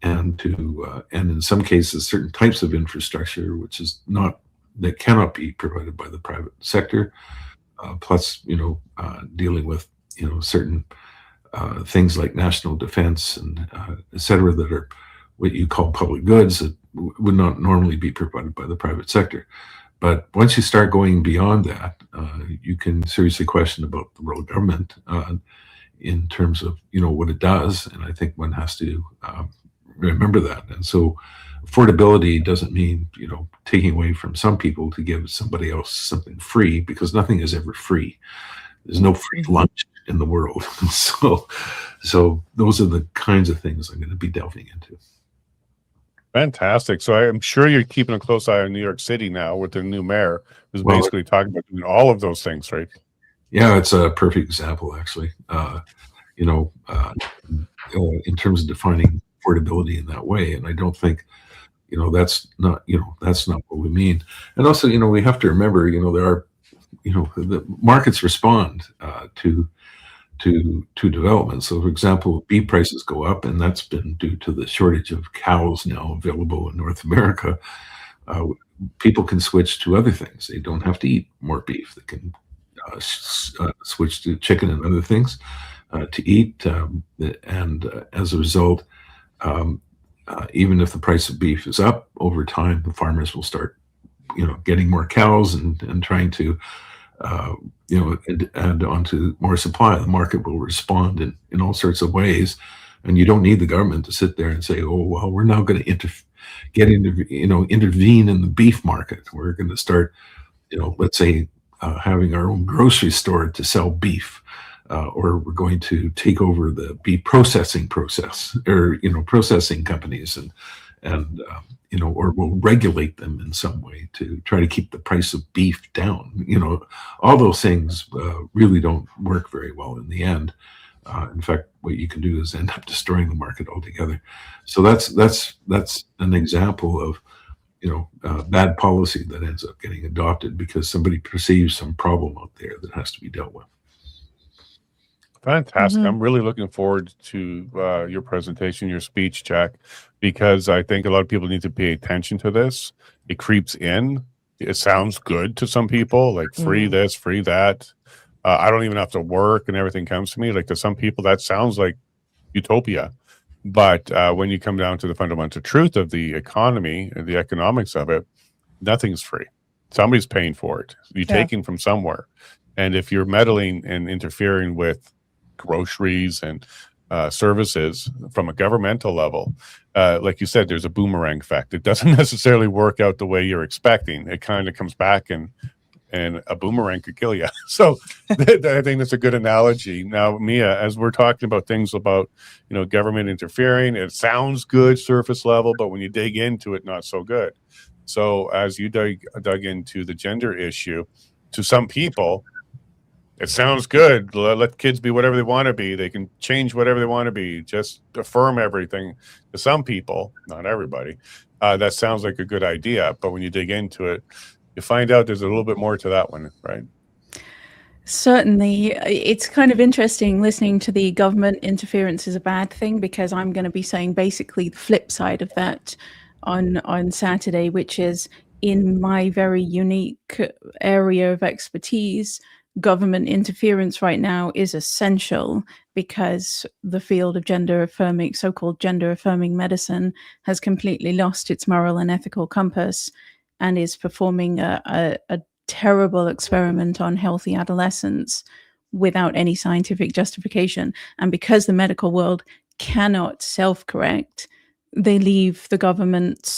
in some cases certain types of infrastructure that cannot be provided by the private sector. Plus, dealing with certain things like national defense and et cetera that are what you call public goods that would not normally be provided by the private sector. But once you start going beyond that, you can seriously question about the role of government in terms of what it does, and I think one has to remember that. And so, affordability doesn't mean taking away from some people to give somebody else something free, because nothing is ever free. There's no free lunch in the world. So those are the kinds of things I'm going to be delving into. Fantastic. So I'm sure you're keeping a close eye on New York City now with the new mayor, who's basically talking about doing all of those things, right? Yeah, it's a perfect example, actually. In terms of defining affordability in that way, and I don't think that's not what we mean. And also, we have to remember, there are the markets respond to development. So, for example, beef prices go up, and that's been due to the shortage of cows now available in North America, people can switch to other things. They don't have to eat more beef. They can switch to chicken and other things to eat. And as a result, even if the price of beef is up over time, the farmers will start, getting more cows and trying to, add onto more supply. The market will respond in all sorts of ways. And you don't need the government to sit there and say, oh, well, we're now going to intervene in the beef market. We're going to start, let's say, having our own grocery store to sell beef, or we're going to take over the beef processing process, or processing companies, and or we'll regulate them in some way to try to keep the price of beef down. All those things really don't work very well in the end. In fact, what you can do is end up destroying the market altogether. So that's an example of bad policy that ends up getting adopted because somebody perceives some problem out there that has to be dealt with. Fantastic. I'm really looking forward to your presentation, your speech, Jack, because I think a lot of people need to pay attention to this. It creeps in. It sounds good to some people, like free this, free that. I don't even have to work and everything comes to me. Like to some people, that sounds like utopia. But when you come down to the fundamental truth of the economy and the economics of it, nothing's free. Somebody's paying for it. You're taking from somewhere. And if you're meddling and interfering with groceries and services from a governmental level, like you said, there's a boomerang effect. It doesn't necessarily work out the way you're expecting. It kind of comes back and a boomerang could kill you. So I think that's a good analogy. Now, Mia, as we're talking about things about, government interfering, it sounds good surface level, but when you dig into it, not so good. So as you dug into the gender issue, to some people, it sounds good. Let kids be whatever they want to be. They can change whatever they want to be. Just affirm everything. To some people, not everybody, that sounds like a good idea. But when you dig into it, you find out there's a little bit more to that one, right? Certainly. It's kind of interesting listening to the government interference is a bad thing, because I'm going to be saying basically the flip side of that on Saturday, which is in my very unique area of expertise. Government interference right now is essential because the field of so-called gender affirming medicine has completely lost its moral and ethical compass and is performing a terrible experiment on healthy adolescents without any scientific justification. And because the medical world cannot self-correct, they leave the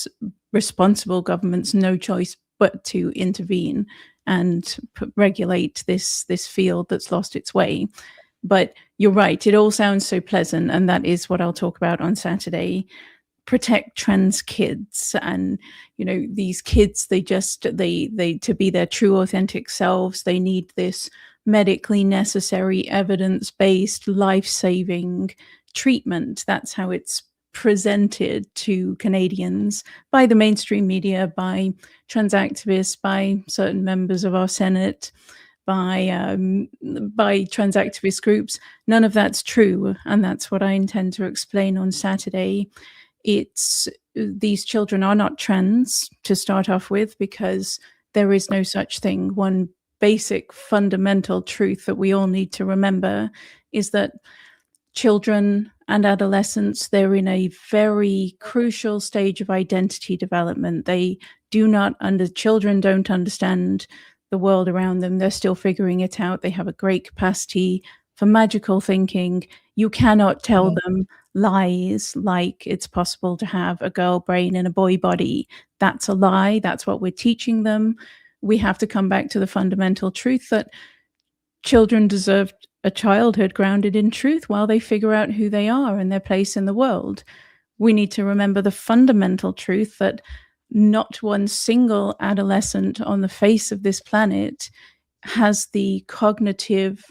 responsible governments no choice but to intervene and regulate this field that's lost its way. But you're right, it all sounds so pleasant, and that is what I'll talk about on Saturday. Protect trans kids, and these kids, they to be their true authentic selves, they need this medically necessary, evidence-based, life-saving treatment. That's how it's presented to Canadians by the mainstream media, by trans activists, by certain members of our Senate, by trans activist groups. None of that's true, and that's what I intend to explain on Saturday. These children are not trans to start off with, because there is no such thing. One basic fundamental truth that we all need to remember is that children and adolescents, they're in a very crucial stage of identity development. Children don't understand the world around them. They're still figuring it out. They have a great capacity for magical thinking. You cannot tell them lies like it's possible to have a girl brain and a boy body. That's a lie. That's what we're teaching them. We have to come back to the fundamental truth that children deserve a childhood grounded in truth while they figure out who they are and their place in the world. We need to remember the fundamental truth that not one single adolescent on the face of this planet has the cognitive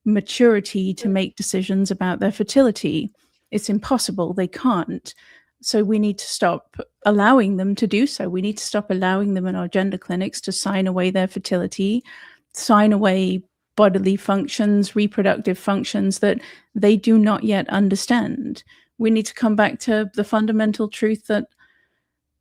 maturity to make decisions about their fertility. It's impossible. They can't. So we need to stop allowing them to do so. We need to stop allowing them in our gender clinics to sign away their fertility, sign away bodily functions, reproductive functions that they do not yet understand. We need to come back to the fundamental truth that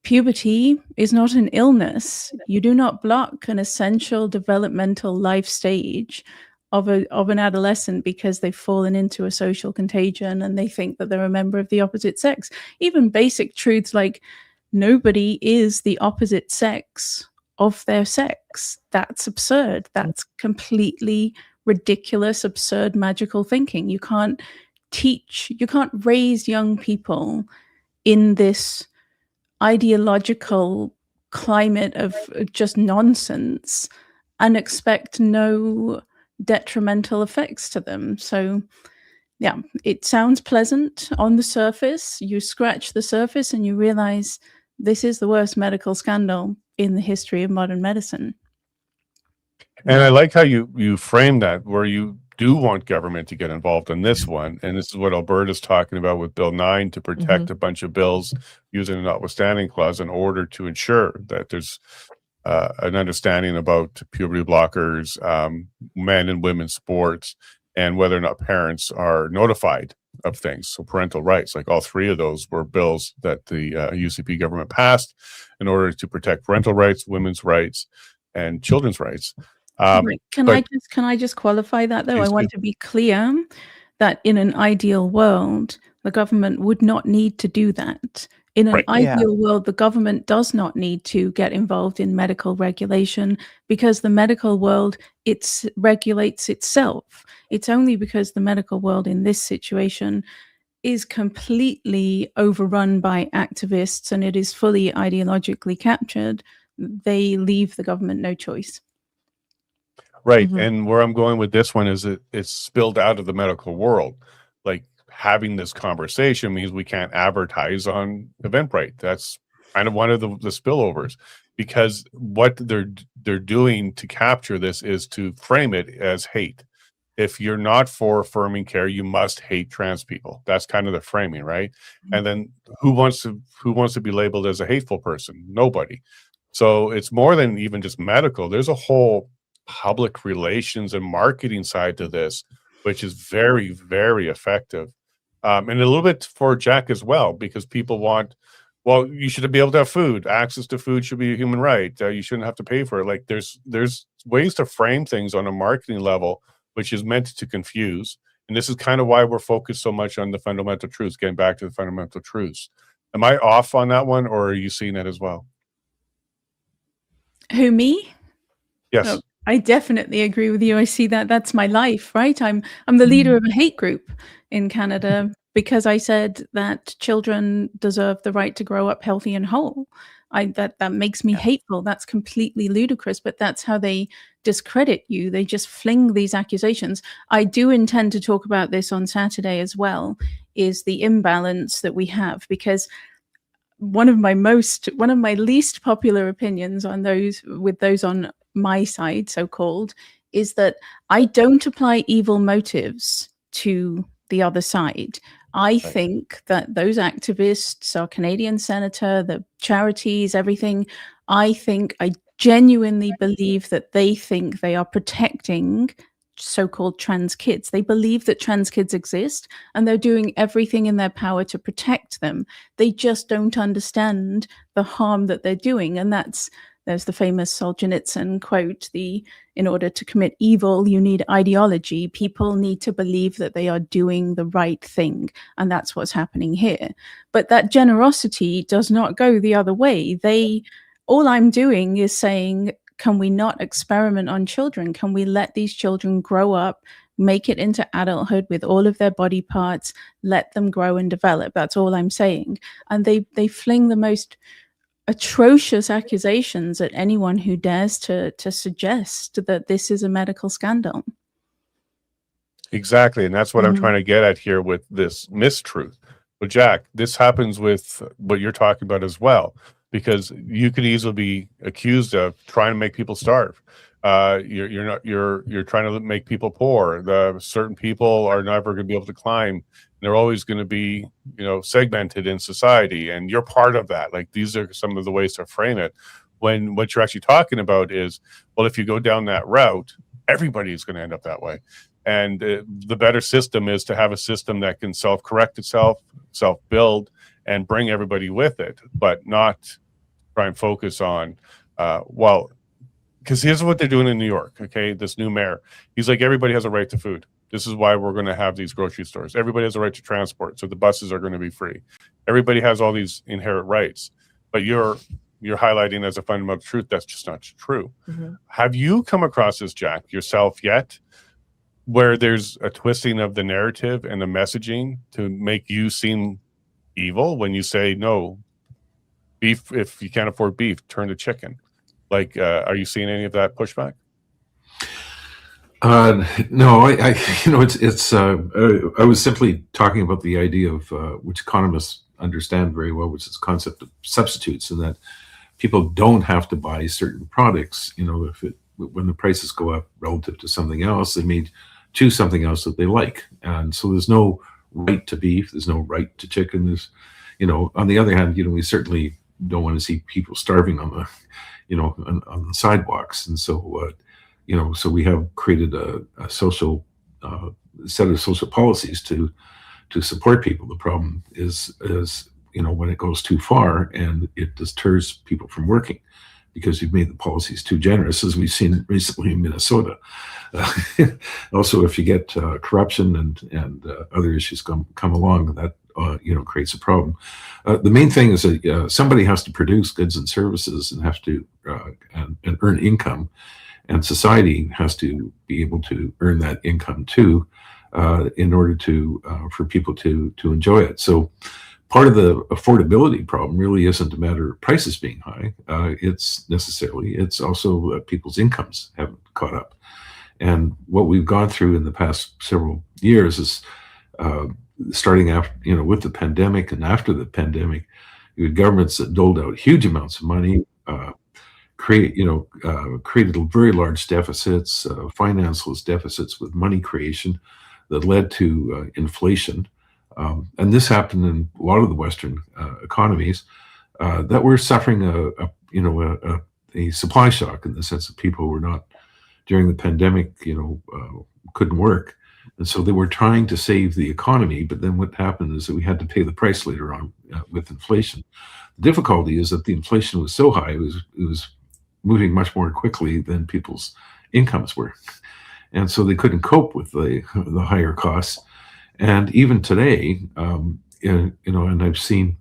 puberty is not an illness. You do not block an essential developmental life stage of an adolescent because they've fallen into a social contagion and they think that they're a member of the opposite sex. Even basic truths like nobody is the opposite sex of their sex. That's absurd. That's completely ridiculous, absurd, magical thinking. You can't raise young people in this ideological climate of just nonsense and expect no detrimental effects to them. So yeah, it sounds pleasant on the surface. You scratch the surface and you realize this is the worst medical scandal in the history of modern medicine. And I like how you frame that, where you do want government to get involved in this one. And this is what Alberta's talking about with Bill 9 to protect a bunch of bills using a notwithstanding clause in order to ensure that there's an understanding about puberty blockers, men and women's sports, and whether or not parents are notified of things. So parental rights, like all three of those were bills that the UCP government passed in order to protect parental rights, women's rights, and children's rights. Can I just qualify that though? I want to be clear that in an ideal world, the government would not need to do that. In an ideal world, the government does not need to get involved in medical regulation because the medical world, it regulates itself. It's only because the medical world in this situation is completely overrun by activists and it is fully ideologically captured, they leave the government no choice. Right. And where I'm going with this one is it's spilled out of the medical world. Like, having this conversation means we can't advertise on Eventbrite. That's kind of one of the spillovers, because what they're doing to capture this is to frame it as hate. If you're not for affirming care, you must hate trans people. That's kind of the framing, right? And then who wants to be labeled as a hateful person? Nobody. So it's more than even just medical. There's a whole public relations and marketing side to this, which is very, very effective. And a little bit for Jack as well, because people want, well, you should be able to have food. Access to food should be a human right. You shouldn't have to pay for it. Like, there's ways to frame things on a marketing level, which is meant to confuse. And this is kind of why we're focused so much on the fundamental truths, getting back to the fundamental truths. Am I off on that one, or are you seeing that as well? Who, me? Yes. Oh, I definitely agree with you. I see that. That's my life, right? I'm the leader of a hate group in Canada because I said that children deserve the right to grow up healthy and whole. That makes me hateful. That's completely ludicrous, but that's how they discredit you. They just fling these accusations. I do intend to talk about this on Saturday as well, is the imbalance that we have, because one of my least popular opinions on those on my side, so-called, is that I don't apply evil motives to the other side. I think that those activists, our Canadian senator, the charities, everything, I genuinely believe that they think they are protecting so-called trans kids. They believe that trans kids exist and they're doing everything in their power to protect them. They just don't understand the harm that they're doing. And there's the famous Solzhenitsyn quote, in order to commit evil, you need ideology. People need to believe that they are doing the right thing. And that's what's happening here. But that generosity does not go the other way. All I'm doing is saying, can we not experiment on children? Can we let these children grow up, make it into adulthood with all of their body parts, let them grow and develop? That's all I'm saying. And they fling the most atrocious accusations at anyone who dares to suggest that this is a medical scandal. Exactly. And that's what I'm trying to get at here with this mistruth. But Jack, this happens with what you're talking about as well, because you could easily be accused of trying to make people starve. You're trying to make people poor. Certain people are never going to be able to climb. They're always going to be, segmented in society, and you're part of that. Like, these are some of the ways to frame it. When what you're actually talking about is, well, if you go down that route, everybody is going to end up that way. And the better system is to have a system that can self-correct itself, self-build, and bring everybody with it, but not try and focus on, well, because here's what they're doing in New York, okay? This new mayor, he's like, everybody has a right to food. This is why we're going to have these grocery stores. Everybody has a right to transport, so the buses are going to be free. Everybody has all these inherent rights, but you're highlighting as a fundamental truth that's just not true. Mm-hmm. Have you come across this, Jack, yourself yet, where there's a twisting of the narrative and the messaging to make you seem evil when you say, no, beef, if you can't afford beef, turn to chicken? Like, are you seeing any of that pushback? No, I was simply talking about the idea of which economists understand very well, which is the concept of substitutes, and that people don't have to buy certain products. When the prices go up relative to something else, they may choose something else that they like, and so there's no right to beef, there's no right to chicken. There's, on the other hand, we certainly don't want to see people starving on the, on the sidewalks, and so. So we have created a social set of social policies to support people. The problem is when it goes too far and it deters people from working, because you've made the policies too generous, as we've seen recently in Minnesota. Also, if you get corruption and other issues come along, that creates a problem. The main thing is that somebody has to produce goods and services and have to and earn income. And society has to be able to earn that income too, in order to for people to enjoy it. So, part of the affordability problem really isn't a matter of prices being high. It's also people's incomes haven't caught up. And what we've gone through in the past several years is starting after with the pandemic and after the pandemic, you had governments that doled out huge amounts of money. Created very large deficits, financeless deficits with money creation that led to inflation. And this happened in a lot of the Western economies that were suffering a supply shock, in the sense that people were not, during the pandemic, couldn't work. And so they were trying to save the economy, but then what happened is that we had to pay the price later on with inflation. The difficulty is that the inflation was so high, it was moving much more quickly than people's incomes were. And so they couldn't cope with the higher costs. And even today, and I've seen,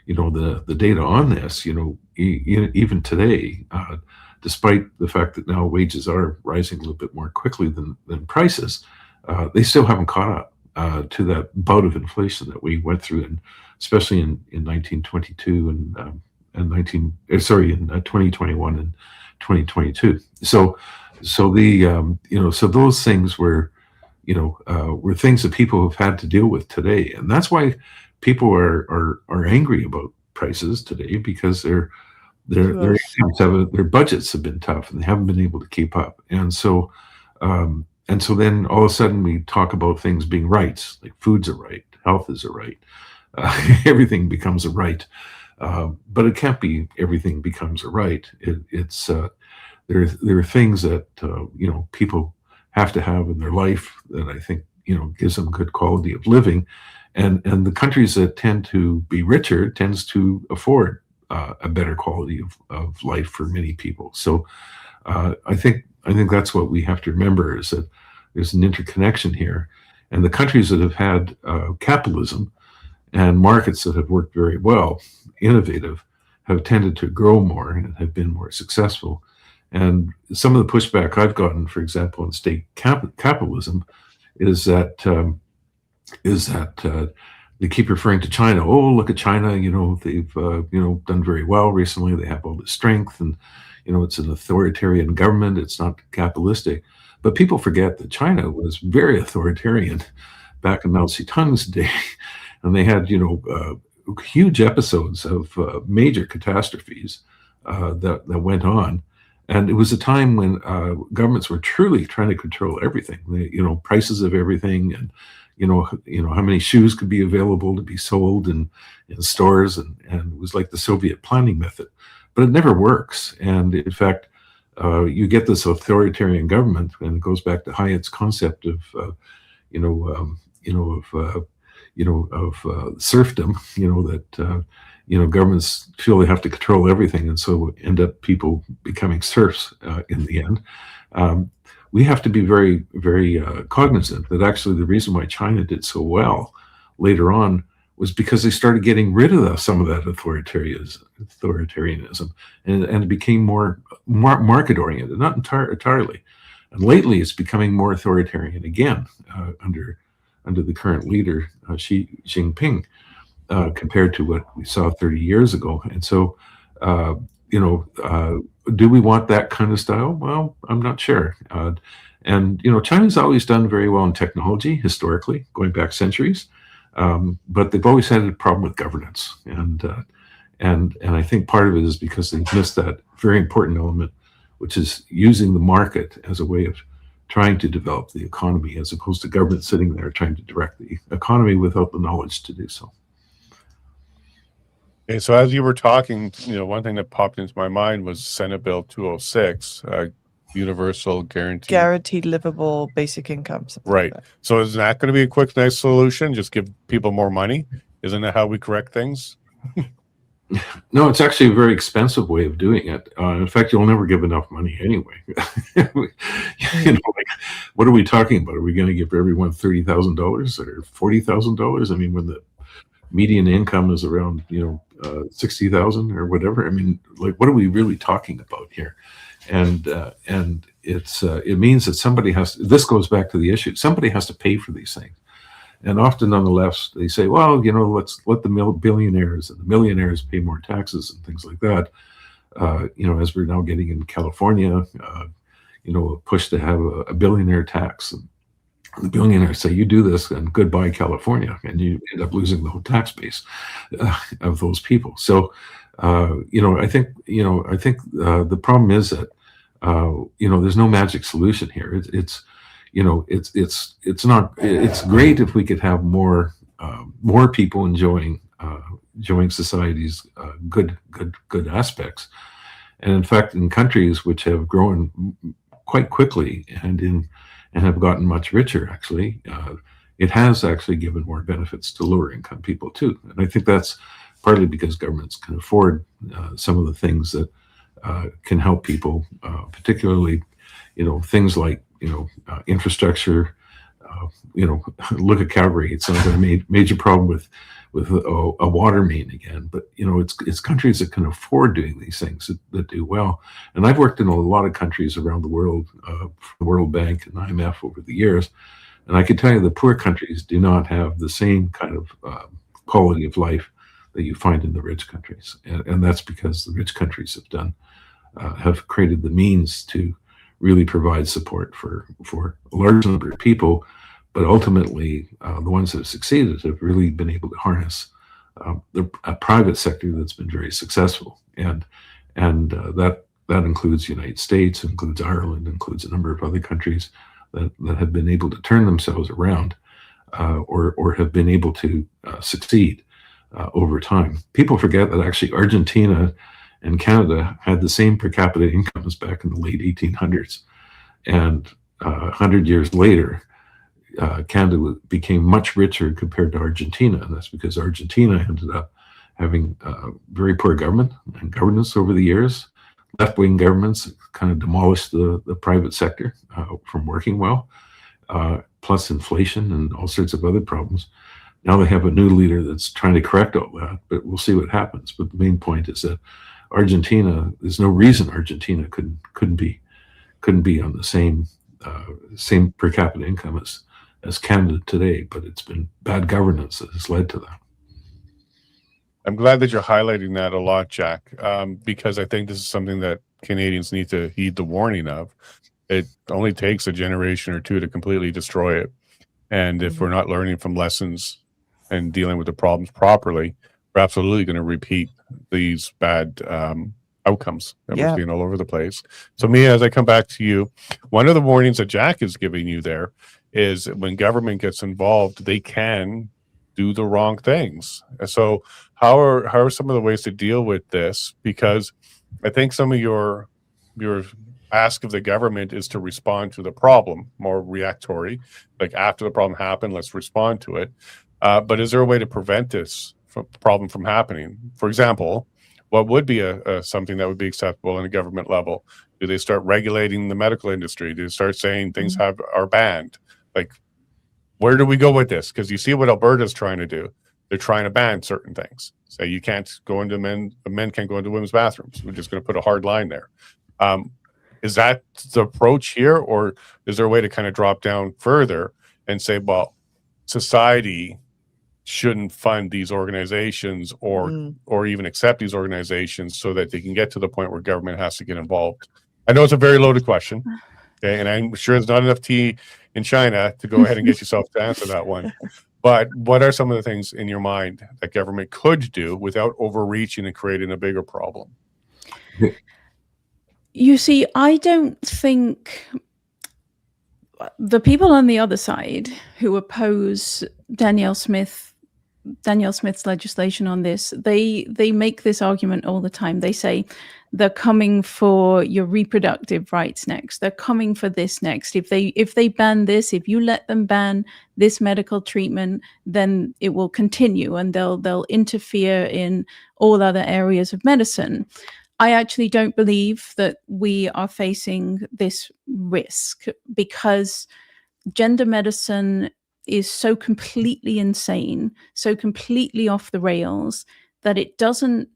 the data on this, even today, despite the fact that now wages are rising a little bit more quickly than prices, they still haven't caught up to that bout of inflation that we went through, especially in 1922 and in 2021 and 2022. So those things were things that people have had to deal with today, and that's why people are angry about prices today, because their budgets have been tough and they haven't been able to keep up. And so then all of a sudden we talk about things being rights, like food's a right, health is a right, everything becomes a right. But it can't be everything becomes a right. There are things that people have to have in their life that I think gives them good quality of living, and the countries that tend to be richer tends to afford a better quality of life for many people. So I think that's what we have to remember, is that there's an interconnection here, and the countries that have had capitalism and markets that have worked very well, innovative, have tended to grow more and have been more successful. And some of the pushback I've gotten, for example, in state capitalism, is that they keep referring to China. Oh, look at China! They've done very well recently. They have all this strength, and it's an authoritarian government. It's not capitalistic. But people forget that China was very authoritarian back in Mao Zedong's day. And they had, huge episodes of major catastrophes that went on. And it was a time when governments were truly trying to control everything, prices of everything, and, how many shoes could be available to be sold in stores. And it was like the Soviet planning method, but it never works. And in fact, you get this authoritarian government, and it goes back to Hayek's concept of, serfdom, that governments feel they have to control everything, and so end up people becoming serfs in the end. We have to be very, very cognizant that actually the reason why China did so well later on was because they started getting rid of some of that authoritarianism, and it became more market oriented, not entirely. And lately, it's becoming more authoritarian again under the current leader, Xi Jinping, compared to what we saw 30 years ago. And so, do we want that kind of style? Well, I'm not sure. And China's always done very well in technology historically, going back centuries, but they've always had a problem with governance. And I think part of it is because they've missed that very important element, which is using the market as a way of trying to develop the economy, as opposed to government sitting there trying to direct the economy without the knowledge to do so. Okay, so as you were talking, one thing that popped into my mind was Senate Bill 206, universal guaranteed livable basic income. Right. Like so is that going to be a quick, nice solution? Just give people more money? Isn't that how we correct things? No, it's actually a very expensive way of doing it. In fact, you'll never give enough money anyway. What are we talking about? Are we going to give everyone $30,000 or $40,000? I mean, when the median income is around, 60,000 or whatever. I mean, what are we really talking about here? And it means that somebody has to, this goes back to the issue, somebody has to pay for these things. And often on the left, they say, well, let's let the billionaires and the millionaires pay more taxes and things like that. As we're now getting in California, a push to have a billionaire tax. And the billionaires say, you do this and goodbye California, and you end up losing the whole tax base of those people. So, I think the problem is that, there's no magic solution here. It's great if we could have more people enjoying society's good aspects. And in fact, in countries which have grown quite quickly and have gotten much richer, actually, it has actually given more benefits to lower income people too. And I think that's partly because governments can afford some of the things that can help people, particularly, things like, infrastructure. Look at Calgary. It's another major problem with a water main again. But it's countries that can afford doing these things that do well. And I've worked in a lot of countries around the world, from the World Bank and IMF over the years, and I can tell you the poor countries do not have the same kind of quality of life that you find in the rich countries, and that's because the rich countries have created the means to really provide support for a large number of people, but ultimately the ones that have succeeded have really been able to harness a private sector that's been very successful, and that includes the United States, includes Ireland, includes a number of other countries that have been able to turn themselves around or have been able to succeed over time. People forget that actually Argentina and Canada had the same per capita incomes back in the late 1800s. And 100 years later, Canada became much richer compared to Argentina. And that's because Argentina ended up having very poor government and governance over the years. Left-wing governments kind of demolished the private sector from working well, plus inflation and all sorts of other problems. Now they have a new leader that's trying to correct all that, but we'll see what happens. But the main point is that Argentina, there's no reason Argentina couldn't be on the same per capita income as Canada today, but it's been bad governance that has led to that. I'm glad that you're highlighting that a lot, Jack, because I think this is something that Canadians need to heed the warning of. It only takes a generation or two to completely destroy it. And if we're not learning from lessons and dealing with the problems properly, we're absolutely going to repeat these bad outcomes that we're seeing all over the place. So Mia, as I come back to you, one of the warnings that Jack is giving you there is when government gets involved, they can do the wrong things. So how are some of the ways to deal with this? Because I think some of your ask of the government is to respond to the problem, more reactory, like after the problem happened, let's respond to it. But is there a way to prevent this problem from happening. For example, what would be something that would be acceptable in a government level? Do they start regulating the medical industry? Do they start saying things are banned? Like, where do we go with this? Because you see what Alberta's trying to do. They're trying to ban certain things. Say you can't go into men can't go into women's bathrooms. We're just going to put a hard line there. Is that the approach here, or is there a way to kind of drop down further and say, well, society shouldn't fund these organizations or even accept these organizations so that they can get to the point where government has to get involved? I know it's a very loaded question, okay, and I'm sure there's not enough tea in China to go ahead and get yourself to answer that one. But what are some of the things in your mind that government could do without overreaching and creating a bigger problem? You see, I don't think the people on the other side who oppose Danielle Smith's legislation on this, they make this argument all the time. They say they're coming for your reproductive rights next. They're coming for this next. If they ban this, if you let them ban this medical treatment, then it will continue and they'll interfere in all other areas of medicine. I actually don't believe that we are facing this risk because gender medicine is so completely insane, so completely off the rails that it doesn't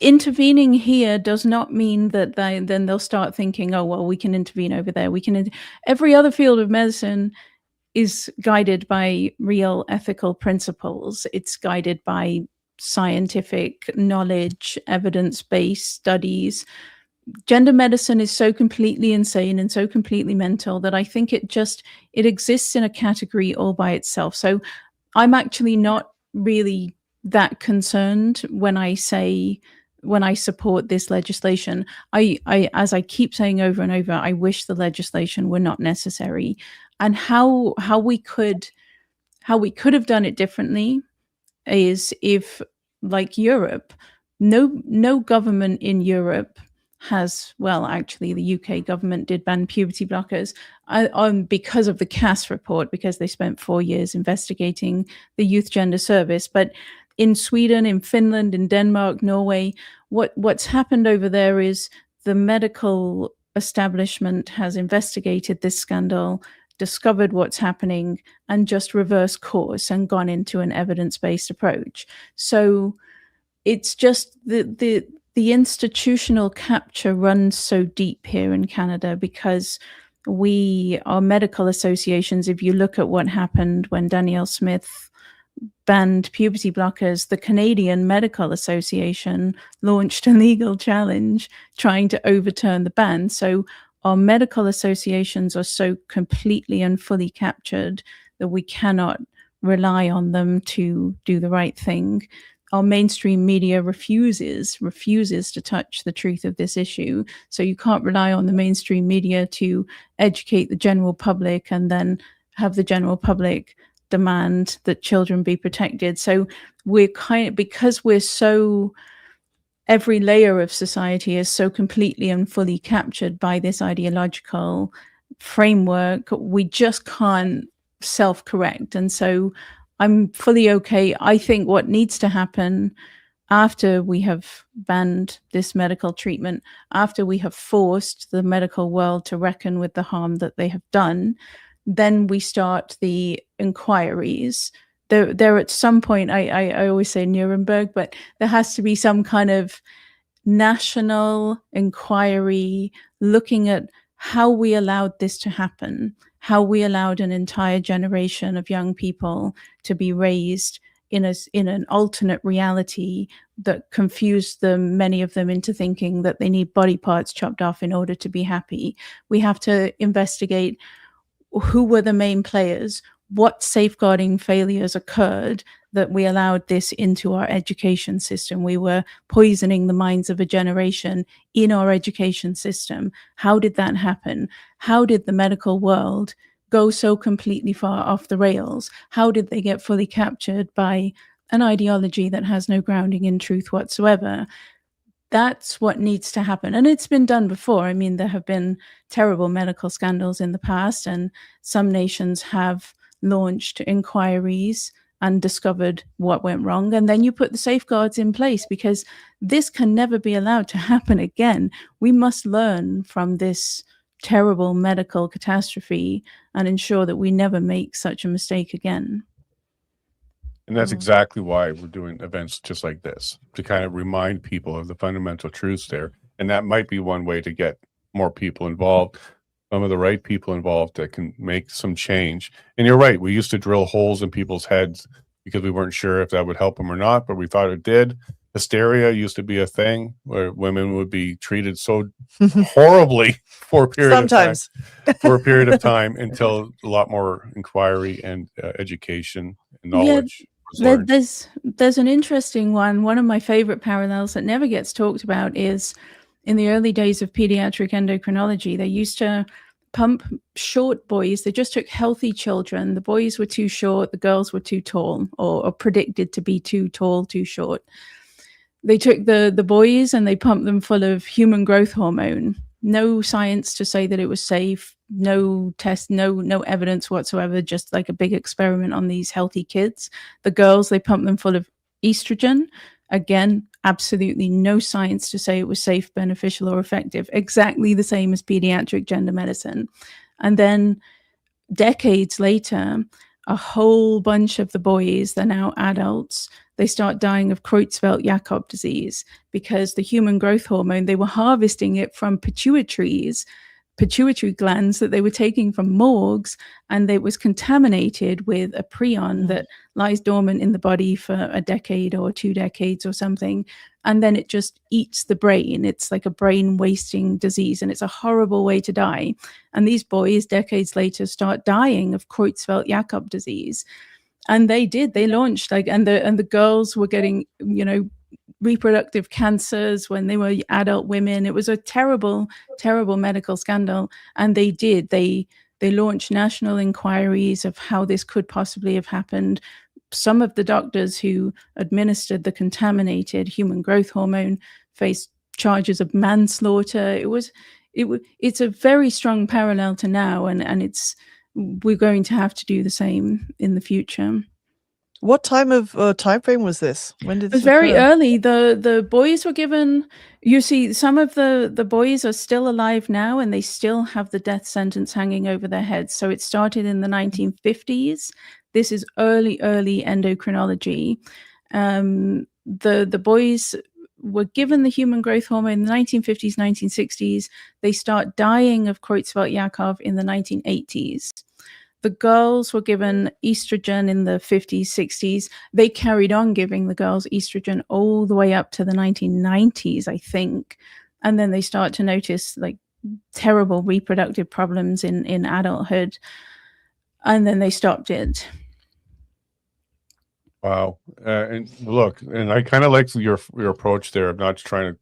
intervening here does not mean that then they'll start thinking, oh, well, we can intervene over there. Every other field of medicine is guided by real ethical principles. It's guided by scientific knowledge, evidence-based studies. Gender medicine is so completely insane and so completely mental that I think it exists in a category all by itself. So I'm actually not really that concerned when I support this legislation. I as I keep saying over and over, I wish the legislation were not necessary. And how we could have done it differently is if, like Europe, no government in Europe has, well, actually the UK government did ban puberty blockers because of the Cass report, because they spent 4 years investigating the Youth Gender Service. But in Sweden, in Finland, in Denmark, Norway, what's happened over there is the medical establishment has investigated this scandal, discovered what's happening, and just reversed course and gone into an evidence-based approach. So it's just the institutional capture runs so deep here in Canada because our medical associations, if you look at what happened when Danielle Smith banned puberty blockers, the Canadian Medical Association launched a legal challenge trying to overturn the ban. So our medical associations are so completely and fully captured that we cannot rely on them to do the right thing. Our mainstream media refuses to touch the truth of this issue. So you can't rely on the mainstream media to educate the general public and then have the general public demand that children be protected. So because we're so, every layer of society is so completely and fully captured by this ideological framework, we just can't self-correct. And so I'm fully okay. I think what needs to happen after we have banned this medical treatment, after we have forced the medical world to reckon with the harm that they have done, then we start the inquiries. There at some point, I always say Nuremberg, but there has to be some kind of national inquiry looking at how we allowed this to happen, how we allowed an entire generation of young people to be raised in an alternate reality that confused them, many of them, into thinking that they need body parts chopped off in order to be happy. We have to investigate who were the main players, what safeguarding failures occurred that we allowed this into our education system. We were poisoning the minds of a generation in our education system. How did that happen? How did the medical world go so completely far off the rails? How did they get fully captured by an ideology that has no grounding in truth whatsoever? That's what needs to happen. And it's been done before. I mean, there have been terrible medical scandals in the past, and some nations have launched inquiries and discovered what went wrong. And then you put the safeguards in place, because this can never be allowed to happen again. We must learn from this terrible medical catastrophe and ensure that we never make such a mistake again. And that's exactly why we're doing events just like this, to kind of remind people of the fundamental truths there. And that might be one way to get more people involved, some of the right people involved that can make some change. And you're right, we used to drill holes in people's heads because we weren't sure if that would help them or not, but we thought it did. Hysteria used to be a thing where women would be treated so horribly for a period Sometimes. of time until a lot more inquiry and education and knowledge. There's an interesting one. One of my favorite parallels that never gets talked about is in the early days of pediatric endocrinology, they used to pump short boys. They just took healthy children. The boys were too short, the girls were too tall, or predicted to be too tall, too short. They took the boys and they pumped them full of human growth hormone. No science to say that it was safe, no test, no evidence whatsoever, just like a big experiment on these healthy kids. The girls, they pumped them full of estrogen. Again, absolutely no science to say it was safe, beneficial, or effective. Exactly the same as pediatric gender medicine. And then decades later, a whole bunch of the boys, they're now adults, they start dying of Creutzfeldt-Jakob disease because the human growth hormone, they were harvesting it from pituitary glands that they were taking from morgues, and it was contaminated with a prion that lies dormant in the body for a decade or 2 decades or something, and then it just eats the brain. It's like a brain wasting disease, and it's a horrible way to die. And these boys decades later start dying of Creutzfeldt-Jakob disease. And they launched and the girls were getting, reproductive cancers when they were adult women. It was a terrible, terrible medical scandal. And they launched national inquiries of how this could possibly have happened. Some of the doctors who administered the contaminated human growth hormone faced charges of manslaughter. It's a very strong parallel to now, and we're going to have to do the same in the future. What time frame was this? When did it was very early. The boys were given, you see, some of the boys are still alive now, and they still have the death sentence hanging over their heads. So it started in the 1950s. This is early endocrinology. The boys were given the human growth hormone in the 1950s, 1960s. They start dying of Creutzfeldt-Jakob in the 1980s. The girls were given estrogen in the 50s, 60s. They carried on giving the girls estrogen all the way up to the 1990s, I think. And then they start to notice like terrible reproductive problems in adulthood. And then they stopped it. Wow. And look, and I kind of like your approach there of not trying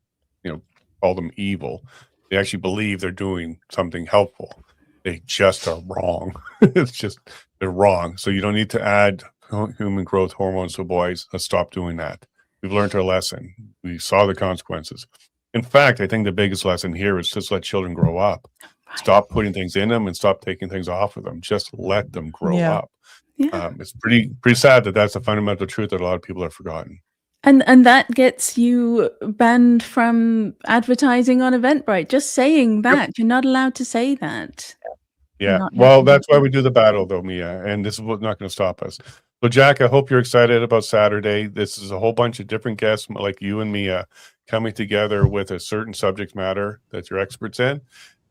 to, call them evil. They actually believe they're doing something helpful. They just are wrong. It's just, they're wrong. So you don't need to add human growth hormones to boys. Let's stop doing that. We've learned our lesson. We saw the consequences. In fact, I think the biggest lesson here is just let children grow up. Stop putting things in them and stop taking things off of them. Just let them grow up. Yeah. It's pretty sad that that's a fundamental truth that a lot of people have forgotten. And that gets you banned from advertising on Eventbrite. Just saying that. You're not allowed to say that. Yeah. Well, that's why we do the battle, though, Mia. And this is what's not going to stop us. So, Jack, I hope you're excited about Saturday. This is a whole bunch of different guests like you and Mia coming together with a certain subject matter that you're experts in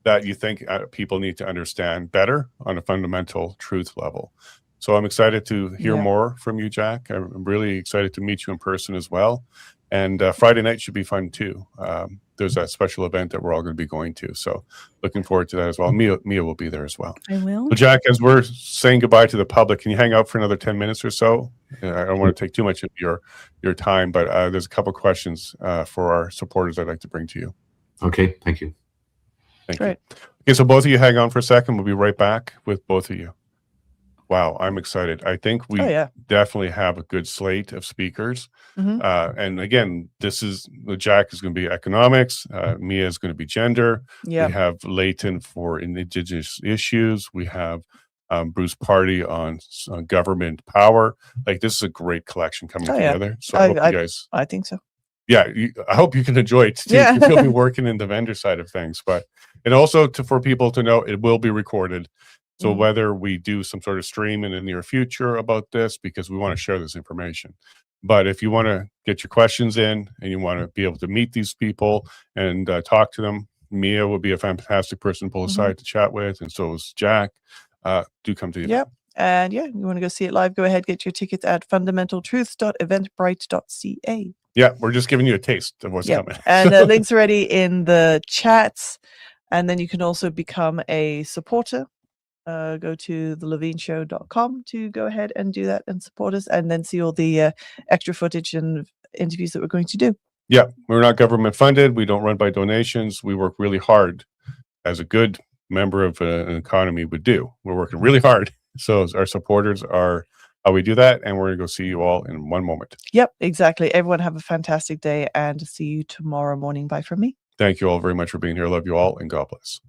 that you think people need to understand better on a fundamental truth level. So I'm excited to hear more from you, Jack. I'm really excited to meet you in person as well. And Friday night should be fun too. There's that special event that we're all going to be going to. So looking forward to that as well. Mia will be there as well. I will. So Jack, as we're saying goodbye to the public, can you hang out for another 10 minutes or so? I don't want to take too much of your time, but there's a couple questions for our supporters I'd like to bring to you. Okay, thank you. Thank you. Okay, so both of you hang on for a second. We'll be right back with both of you. Wow, I'm excited. I think we definitely have a good slate of speakers. And again, Jack is going to be economics. Mia is going to be gender. We have Leighton for indigenous issues. We have Bruce Party on government power. Like, this is a great collection coming together. So I hope you guys. I think so. Yeah, I hope you can enjoy it too. Yeah. You'll be working in the vendor side of things, and also for people to know it will be recorded. So whether we do some sort of stream in the near future about this, because we want to share this information. But if you want to get your questions in and you want to be able to meet these people and talk to them, Mia would be a fantastic person to pull aside to chat with, and so is Jack. Do come to the event. And you want to go see it live, go ahead, get your tickets at fundamentaltruths.eventbrite.ca. Yeah, we're just giving you a taste of what's coming. And links already in the chats. And then you can also become a supporter. Go to thelevineshow.com to go ahead and do that and support us, and then see all the extra footage and interviews that we're going to do. Yeah, we're not government funded. We don't run by donations. We work really hard, as a good member of an economy would do. We're working really hard. So our supporters are how we do that, and we're going to go see you all in one moment. Yep, exactly. Everyone have a fantastic day, and see you tomorrow morning. Bye from me. Thank you all very much for being here. Love you all, and God bless.